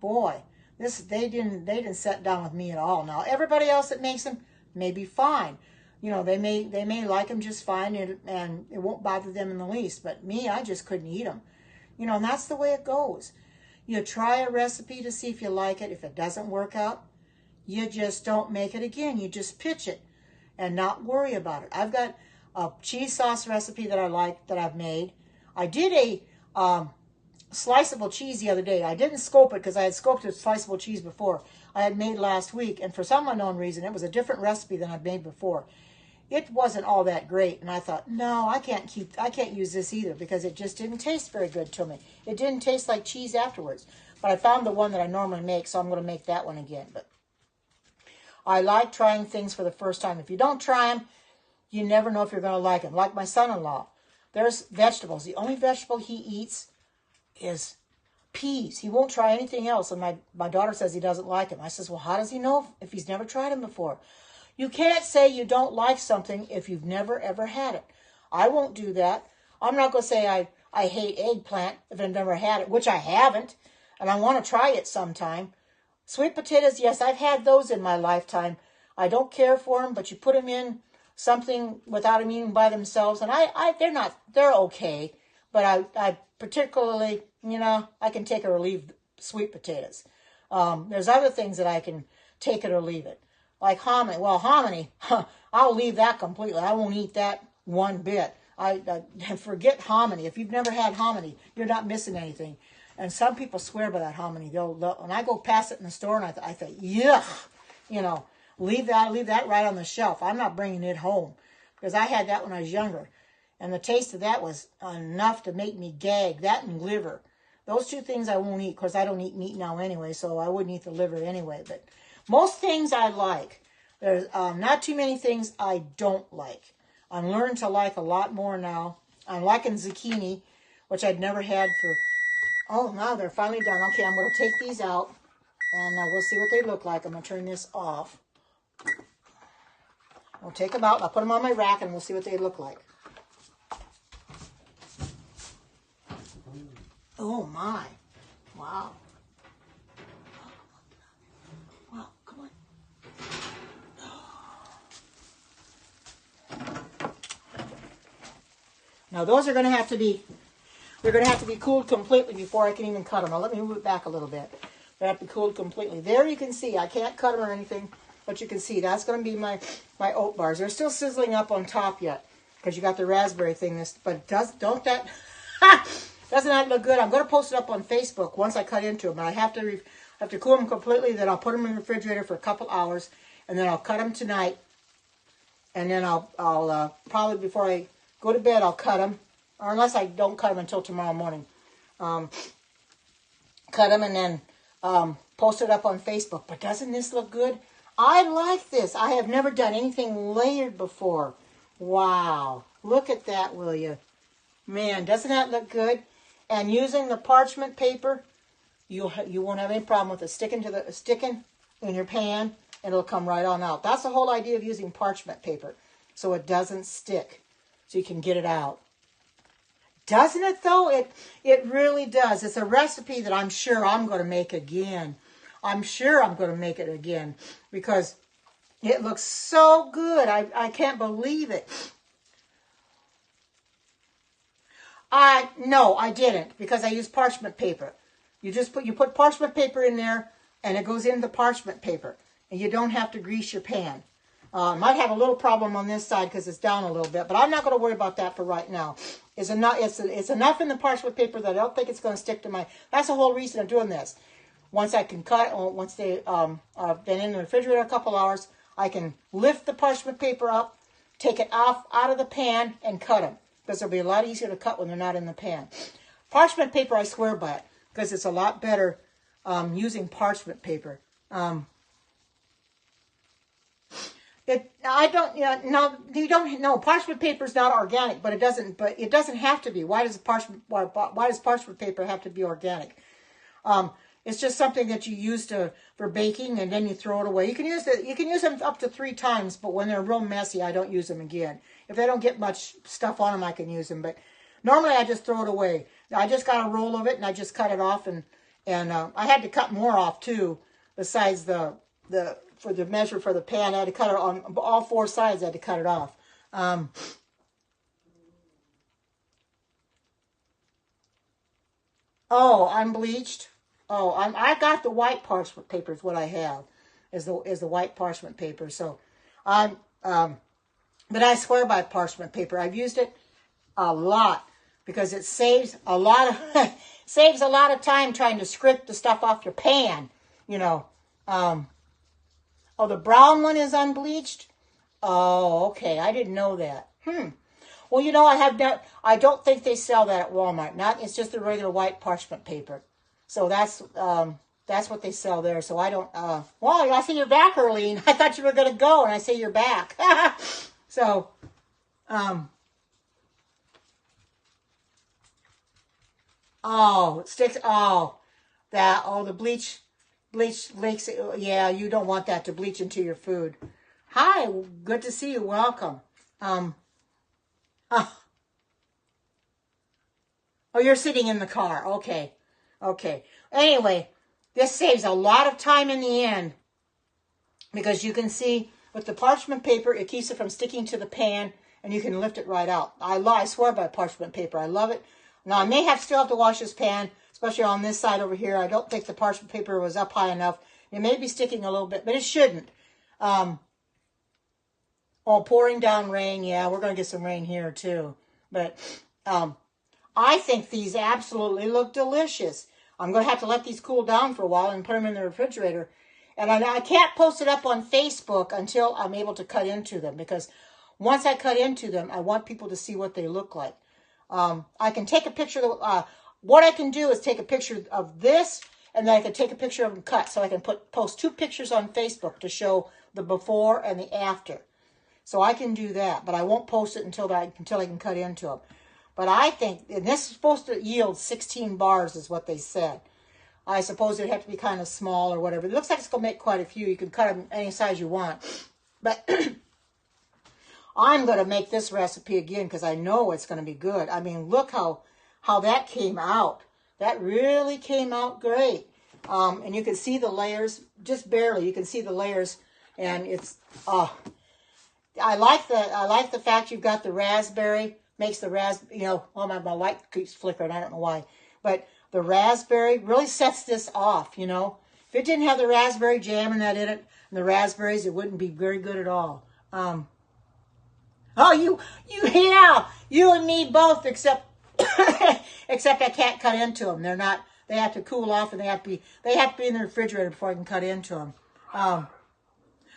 boy, they didn't set down with me at all. Now, everybody else that makes them may be fine. You know, they may like them just fine, and it won't bother them in the least. But me, I just couldn't eat them. You know, and that's the way it goes. You try a recipe to see if you like it. If it doesn't work out, you just don't make it again. You just pitch it and not worry about it. I've got a cheese sauce recipe that I like, that I've made. I did a sliceable cheese the other day. I didn't scope it because I had scoped a sliceable cheese before. I had made last week, and for some unknown reason, it was a different recipe than I'd made before. It wasn't all that great, and I thought, no, I can't use this either, because it just didn't taste very good to me. It didn't taste like cheese afterwards. But I found the one that I normally make, so I'm going to make that one again. But I like trying things for the first time. If you don't try them, you never know if you're going to like them. Like my son-in-law, there's vegetables. The only vegetable he eats is peas. He won't try anything else, and my daughter says he doesn't like them. I says, well, how does he know if he's never tried them before? You can't say you don't like something if you've never, ever had it. I won't do that. I'm not going to say I hate eggplant if I've never had it, which I haven't, and I want to try it sometime. Sweet potatoes, yes, I've had those in my lifetime. I don't care for them, but you put them in something without them eating by themselves, and they're okay, but I particularly, you know, I can take it or leave sweet potatoes. There's other things that I can take it or leave it. Like hominy. Well, hominy, I'll leave that completely. I won't eat that one bit. I forget hominy. If you've never had hominy, you're not missing anything. And some people swear by that hominy. When I go past it in the store, and I think, yuck, you know, leave that right on the shelf. I'm not bringing it home, because I had that when I was younger, and the taste of that was enough to make me gag. That and liver. Those two things I won't eat. Of course, I don't eat meat now anyway, so I wouldn't eat the liver anyway. But most things I like. There's not too many things I don't like. I'm learning to like a lot more now. I'm liking zucchini, which I'd never had for... Oh, now they're finally done. Okay, I'm going to take these out, and we'll see what they look like. I'm going to turn this off. I'll take them out, and I'll put them on my rack, and we'll see what they look like. Oh, my. Wow. Wow, come on. Now those are going to have to be, they're going to have to be cooled completely before I can even cut them. Now let me move it back a little bit. They have to be cooled completely. There you can see, I can't cut them or anything, but you can see that's going to be my oat bars. They're still sizzling up on top yet because you got the raspberry thing. But doesn't that look good? I'm going to post it up on Facebook once I cut into them. But I have to cool them completely. Then I'll put them in the refrigerator for a couple hours, and then I'll cut them tonight. And then I'll probably before I go to bed I'll cut them, or unless I don't cut them until tomorrow morning. Cut them and then post it up on Facebook. But doesn't this look good? I like this. I have never done anything layered before. Wow. Look at that, will you? Man, doesn't that look good? And using the parchment paper, you won't have any problem with it sticking in your pan, and it'll come right on out. That's the whole idea of using parchment paper, so it doesn't stick, so you can get it out. Doesn't it, though? It really does. It's a recipe that I'm sure I'm going to make again. I'm sure I'm going to make it again because it looks so good. I can't believe it. No, I didn't, because I used parchment paper. You put parchment paper in there, and it goes into the parchment paper, and you don't have to grease your pan. Might have a little problem on this side because it's down a little bit, but I'm not going to worry about that for right now. It's enough in the parchment paper that I don't think it's going to stick to my. That's the whole reason I'm doing this. Once I can cut, once they have been in the refrigerator a couple hours, I can lift the parchment paper up, take it out of the pan, and cut them. Because it'll be a lot easier to cut when they're not in the pan. Parchment paper, I swear by it, because it's a lot better using parchment paper. Parchment paper is not organic, but it doesn't have to be. Why does parchment paper have to be organic? It's just something that you use for baking, and then you throw it away. You can use them up to 3 times, but when they're real messy, I don't use them again. If they don't get much stuff on them, I can use them. But normally, I just throw it away. I just got a roll of it, and I just cut it off, and I had to cut more off too. Besides for the measure for the pan, I had to cut it on all 4 sides. I had to cut it off. Unbleached. I got the white parchment paper is what I have, is the white parchment paper. So, but I swear by parchment paper. I've used it a lot because it saves a lot of time trying to scrape the stuff off your pan. You know. The brown one is unbleached. Oh, okay. I didn't know that. Well, I don't think they sell that at Walmart. It's just the regular white parchment paper. So that's what they sell there. So I don't. I see you're back, Earlene. I thought you were gonna go, and I say you're back. So, it sticks. The bleach leaks. Yeah, you don't want that to bleach into your food. Hi, good to see you. Welcome. You're sitting in the car. Okay. Anyway, this saves a lot of time in the end because you can see with the parchment paper, it keeps it from sticking to the pan, and you can lift it right out. I swear by parchment paper. I love it. Now, I may still have to wash this pan, especially on this side over here. I don't think the parchment paper was up high enough. It may be sticking a little bit, but it shouldn't. Pouring down rain. Yeah, we're going to get some rain here too. But I think these absolutely look delicious. I'm going to have to let these cool down for a while and put them in the refrigerator. And I can't post it up on Facebook until I'm able to cut into them, because once I cut into them, I want people to see what they look like. I can take a picture. What I can do is take a picture of this, and then I can take a picture of them cut. So I can post 2 pictures on Facebook to show the before and the after. So I can do that, but I won't post it until I can cut into them. But I think, and this is supposed to yield 16 bars is what they said. I suppose it'd have to be kind of small or whatever. It looks like it's going to make quite a few. You can cut them any size you want. But I'm going to make this recipe again because I know it's going to be good. I mean, look how that came out. That really came out great. And you can see the layers, just barely. You can see the layers, and it's, I like the fact you've got the raspberry. makes the oh my light keeps flickering. I don't know why. But the raspberry really sets this off, you know. If it didn't have the raspberry jam and that in it, and the raspberries, it wouldn't be very good at all. Oh, you and me both, except except I can't cut into them. They're not. They have to cool off, and they have to be in the refrigerator before I can cut into them.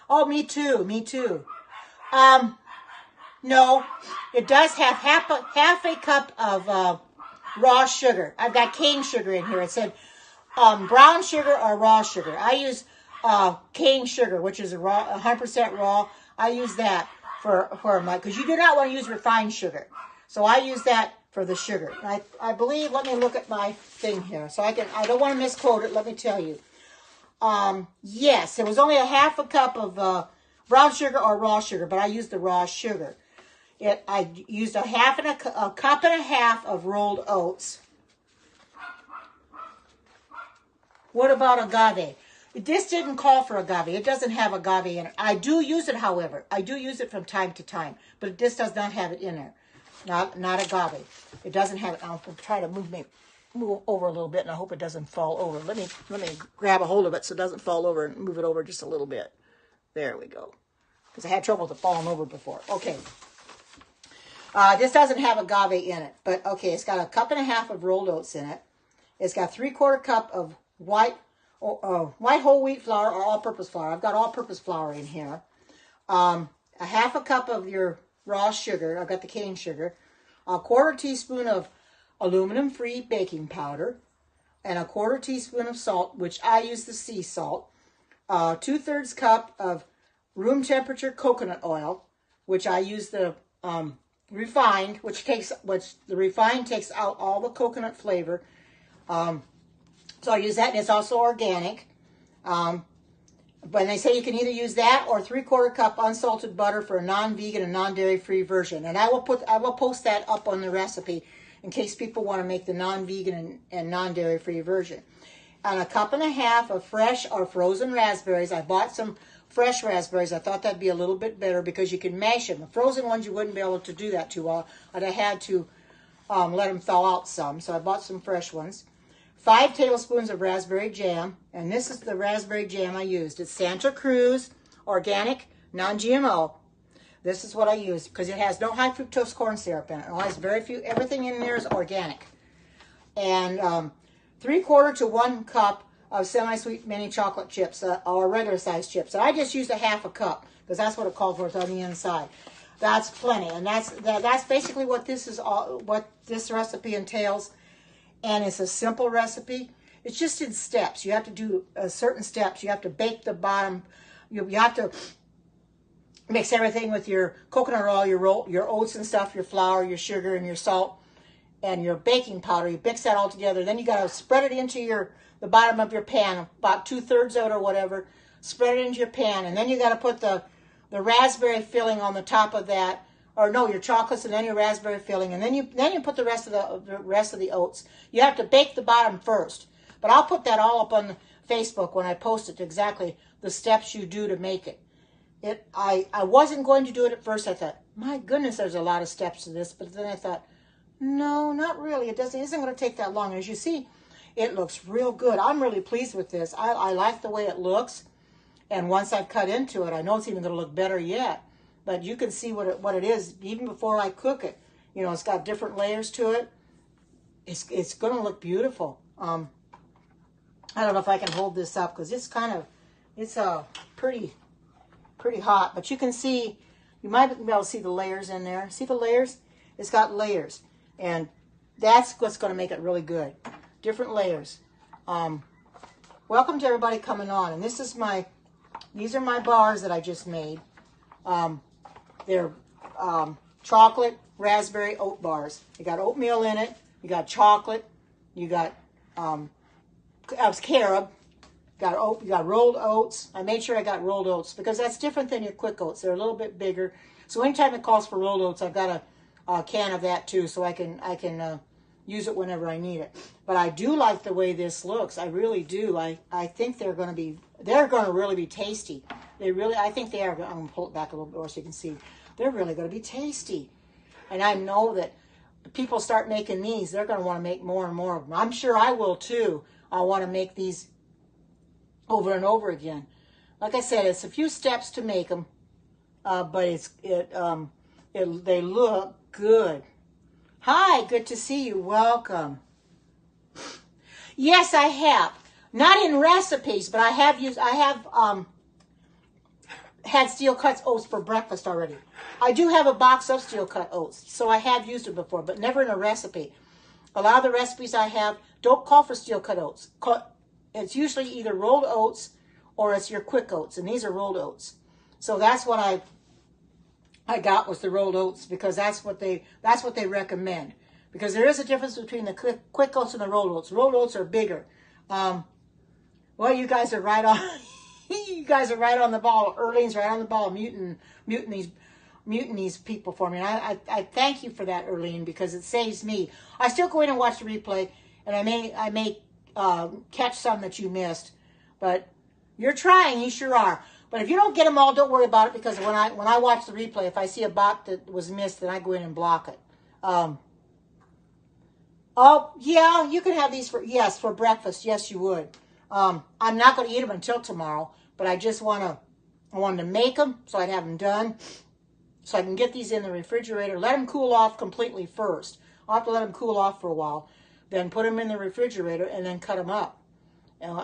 Oh, me too. Me too. No, it does have half a cup of raw sugar. I've got cane sugar in here. It said brown sugar or raw sugar. I use cane sugar, which is 100% raw. I use that for my, because you do not want to use refined sugar. So I use that for the sugar. I believe, let me look at my thing here. So I don't want to misquote it. Let me tell you. Yes, it was only a half a cup of brown sugar or raw sugar, but I used the raw sugar. I used a cup and a half of rolled oats. What about agave? This didn't call for agave. It doesn't have agave in it. I do use it, however. I do use it from time to time, but this does not have it in there. Not agave. It doesn't have it. I'll try to move over a little bit, and I hope it doesn't fall over. Let me grab a hold of it so it doesn't fall over, and move it over just a little bit. There we go. Because I had trouble with it falling over before. Okay. This doesn't have agave in it, but okay, it's got a cup and a half of rolled oats in it. It's got 3/4 cup of white whole wheat flour or all-purpose flour. I've got all-purpose flour in here. A half a cup of your raw sugar. I've got the cane sugar. A 1/4 teaspoon of aluminum-free baking powder, and a 1/4 teaspoon of salt, which I use the sea salt. 2/3 cup of room temperature coconut oil, which I use the refined, which the refined takes out all the coconut flavor. So I use that, and it's also organic. But they say you can either use that or 3/4 cup unsalted butter for a non-vegan and non-dairy free version. And I will post that up on the recipe in case people want to make the non-vegan and non-dairy free version. And a cup and a half of fresh or frozen raspberries. I bought some fresh raspberries. I thought that'd be a little bit better because you can mash them. The frozen ones you wouldn't be able to do that too well. But I had to let them thaw out some. So I bought some fresh ones. 5 tablespoons of raspberry jam, and this is the raspberry jam I used. It's Santa Cruz, organic, non-GMO. This is what I used because it has no high fructose corn syrup in it. It has very few. Everything in there is organic. And 3/4 to 1 cup of semi-sweet mini chocolate chips or regular size chips. And I just used a half a cup because that's what it called for. It's on the inside. That's plenty, and that's basically what this is. What this recipe entails. And it's a simple recipe. It's just in steps. You have to do certain steps. You have to bake the bottom. You have to mix everything with your coconut oil, your oats and stuff, your flour, your sugar, and your salt, and your baking powder. You mix that all together. Then you got to spread it into the bottom of your pan, about 2/3 of it or whatever. Spread it into your pan, and then you got to put the raspberry filling on the top of that. Or no, your chocolates and then your raspberry filling, and then you put the rest of the oats. You have to bake the bottom first, but I'll put that all up on Facebook when I post it. Exactly the steps you do to make it. I wasn't going to do it at first. I thought, my goodness, there's a lot of steps to this, but then I thought, no, not really. It isn't going to take that long. As you see, it looks real good. I'm really pleased with this. I like the way it looks, and once I've cut into it, I know it's even going to look better yet. But you can see what it is even before I cook it. You know, it's got different layers to it. It's going to look beautiful. I don't know if I can hold this up because it's pretty hot. But you can see, you might be able to see the layers in there. See the layers? It's got layers, and that's what's going to make it really good. Different layers. Welcome to everybody coming on, and these are my bars that I just made. They're chocolate, raspberry, oat bars. You got oatmeal in it. You got chocolate. You got carob. You got rolled oats. I made sure I got rolled oats because that's different than your quick oats. They're a little bit bigger. So anytime it calls for rolled oats, I've got a can of that too, so I can use it whenever I need it. But I do like the way this looks. I really do. I think they're going to really be tasty. I think they are. I'm going to pull it back a little bit more so you can see. They're really going to be tasty. And I know that if people start making these, they're going to want to make more and more of them. I'm sure I will too. I'll want to make these over and over again. Like I said, it's a few steps to make them, but they look good. Hi, good to see you. Welcome. Yes, I have. Not in recipes, but I have had steel cut oats for breakfast already. I do have a box of steel cut oats, so I have used it before, but never in a recipe. A lot of the recipes I have don't call for steel cut oats. It's usually either rolled oats or it's your quick oats, and these are rolled oats. So that's what I got was the rolled oats, because that's what they recommend. Because there is a difference between the quick oats and the rolled oats. Rolled oats are bigger. Well, you guys are right on. You guys are right on the ball. Erlene's right on the ball, muting these people for me. And I thank you for that, Erlene, because it saves me. I still go in and watch the replay, and I may catch some that you missed, but you're trying. You sure are. But if you don't get them all, don't worry about it, because when I watch the replay, if I see a bot that was missed, then I go in and block it. Oh yeah, you can have these for breakfast. Yes, you would. I'm not going to eat them until tomorrow, but I wanted to make them so I'd have them done, so I can get these in the refrigerator. Let them cool off completely first. I'll have to let them cool off for a while, then put them in the refrigerator and then cut them up. And,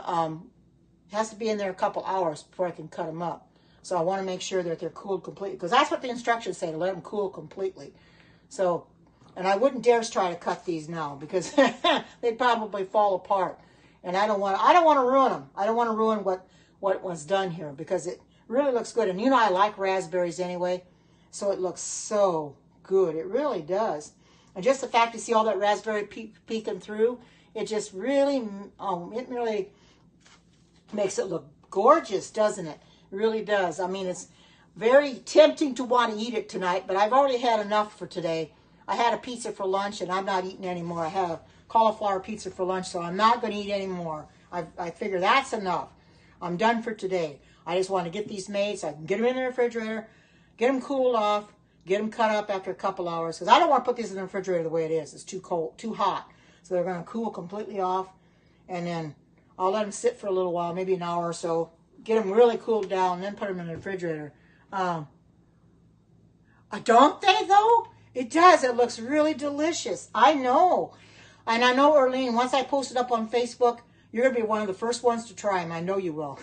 it has to be in there a couple hours before I can cut them up. So I want to make sure that they're cooled completely, because that's what the instructions say, to let them cool completely. So, and I wouldn't dare try to cut these now, because they'd probably fall apart. And I don't want to ruin them. I don't want to ruin what was done here, because it really looks good. And you know I like raspberries anyway, so it looks so good. It really does. And just the fact to see all that raspberry peeking through, it just really, it really makes it look gorgeous, doesn't it? It really does. I mean, it's very tempting to want to eat it tonight, but I've already had enough for today. I had a pizza for lunch, and I'm not eating anymore. I had a cauliflower pizza for lunch, so I'm not going to eat anymore. I figure that's enough. I'm done for today. I just want to get these made so I can get them in the refrigerator, get them cooled off, get them cut up after a couple hours, because I don't want to put these in the refrigerator the way it is. It's too cold, too hot. So they're going to cool completely off, and then I'll let them sit for a little while, maybe an hour or so, get them really cooled down, and then put them in the refrigerator. Don't they, though? It does. It looks really delicious. I know. And I know, Erlene, once I post it up on Facebook, you're going to be one of the first ones to try them. I know you will.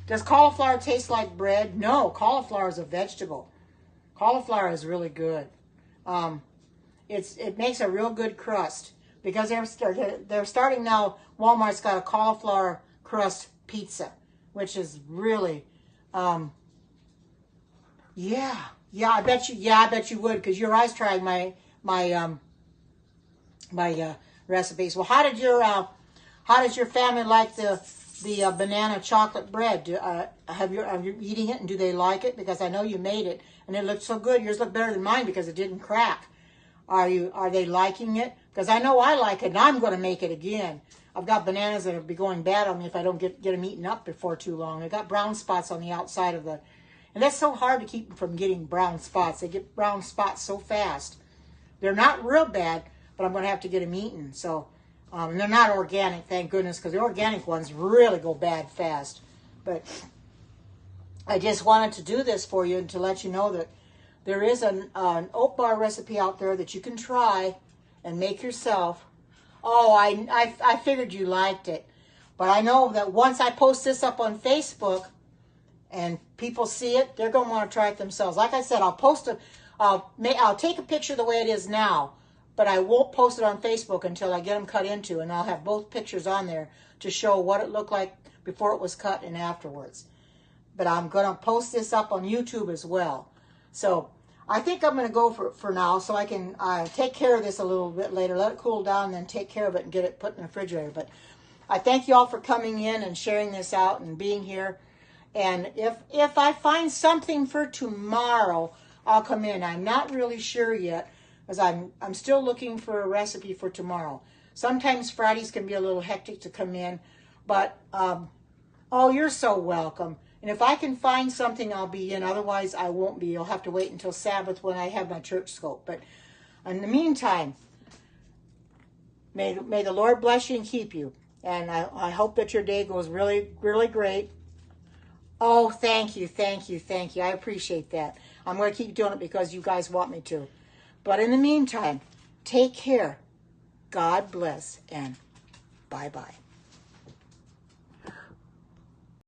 Does cauliflower taste like bread? No, cauliflower is a vegetable. Cauliflower is really good. It makes a real good crust, because they're starting now. Walmart's got a cauliflower crust pizza, which is really, yeah. I bet you would, because you're always trying my recipes. Well, how does your family like the banana chocolate bread? Are you eating it, and do they like it? Because I know you made it, and it looked so good. Yours looked better than mine because it didn't crack. Are they liking it? Because I know I like it, and I'm going to make it again. I've got bananas that will be going bad on me if I don't get them eaten up before too long. I got brown spots on the outside of the, and that's so hard to keep them from getting brown spots. They get brown spots so fast. They're not real bad, but I'm going to have to get them eaten. So, and they're not organic, thank goodness, because the organic ones really go bad fast. But I just wanted to do this for you and to let you know that there is an oat bar recipe out there that you can try and make yourself. Oh, I figured you liked it. But I know that once I post this up on Facebook and people see it, they're going to want to try it themselves. Like I said, I'll take a picture the way it is now, but I won't post it on Facebook until I get them cut into, and I'll have both pictures on there to show what it looked like before it was cut and afterwards. But I'm going to post this up on YouTube as well. So I think I'm going to go for now, so I can take care of this a little bit later, let it cool down, and then take care of it and get it put in the refrigerator. But I thank you all for coming in and sharing this out and being here. And if I find something for tomorrow, I'll come in. I'm not really sure yet, because I'm still looking for a recipe for tomorrow. Sometimes Fridays can be a little hectic to come in, but Oh, you're so welcome. And if I can find something, I'll be in. Otherwise, I won't be. You'll have to wait until Sabbath when I have my church scope. But in the meantime, may the Lord bless you and keep you. And I hope that your day goes really, really great. Oh, thank you, thank you, thank you. I appreciate that. I'm going to keep doing it because you guys want me to. But in the meantime, take care. God bless and bye-bye.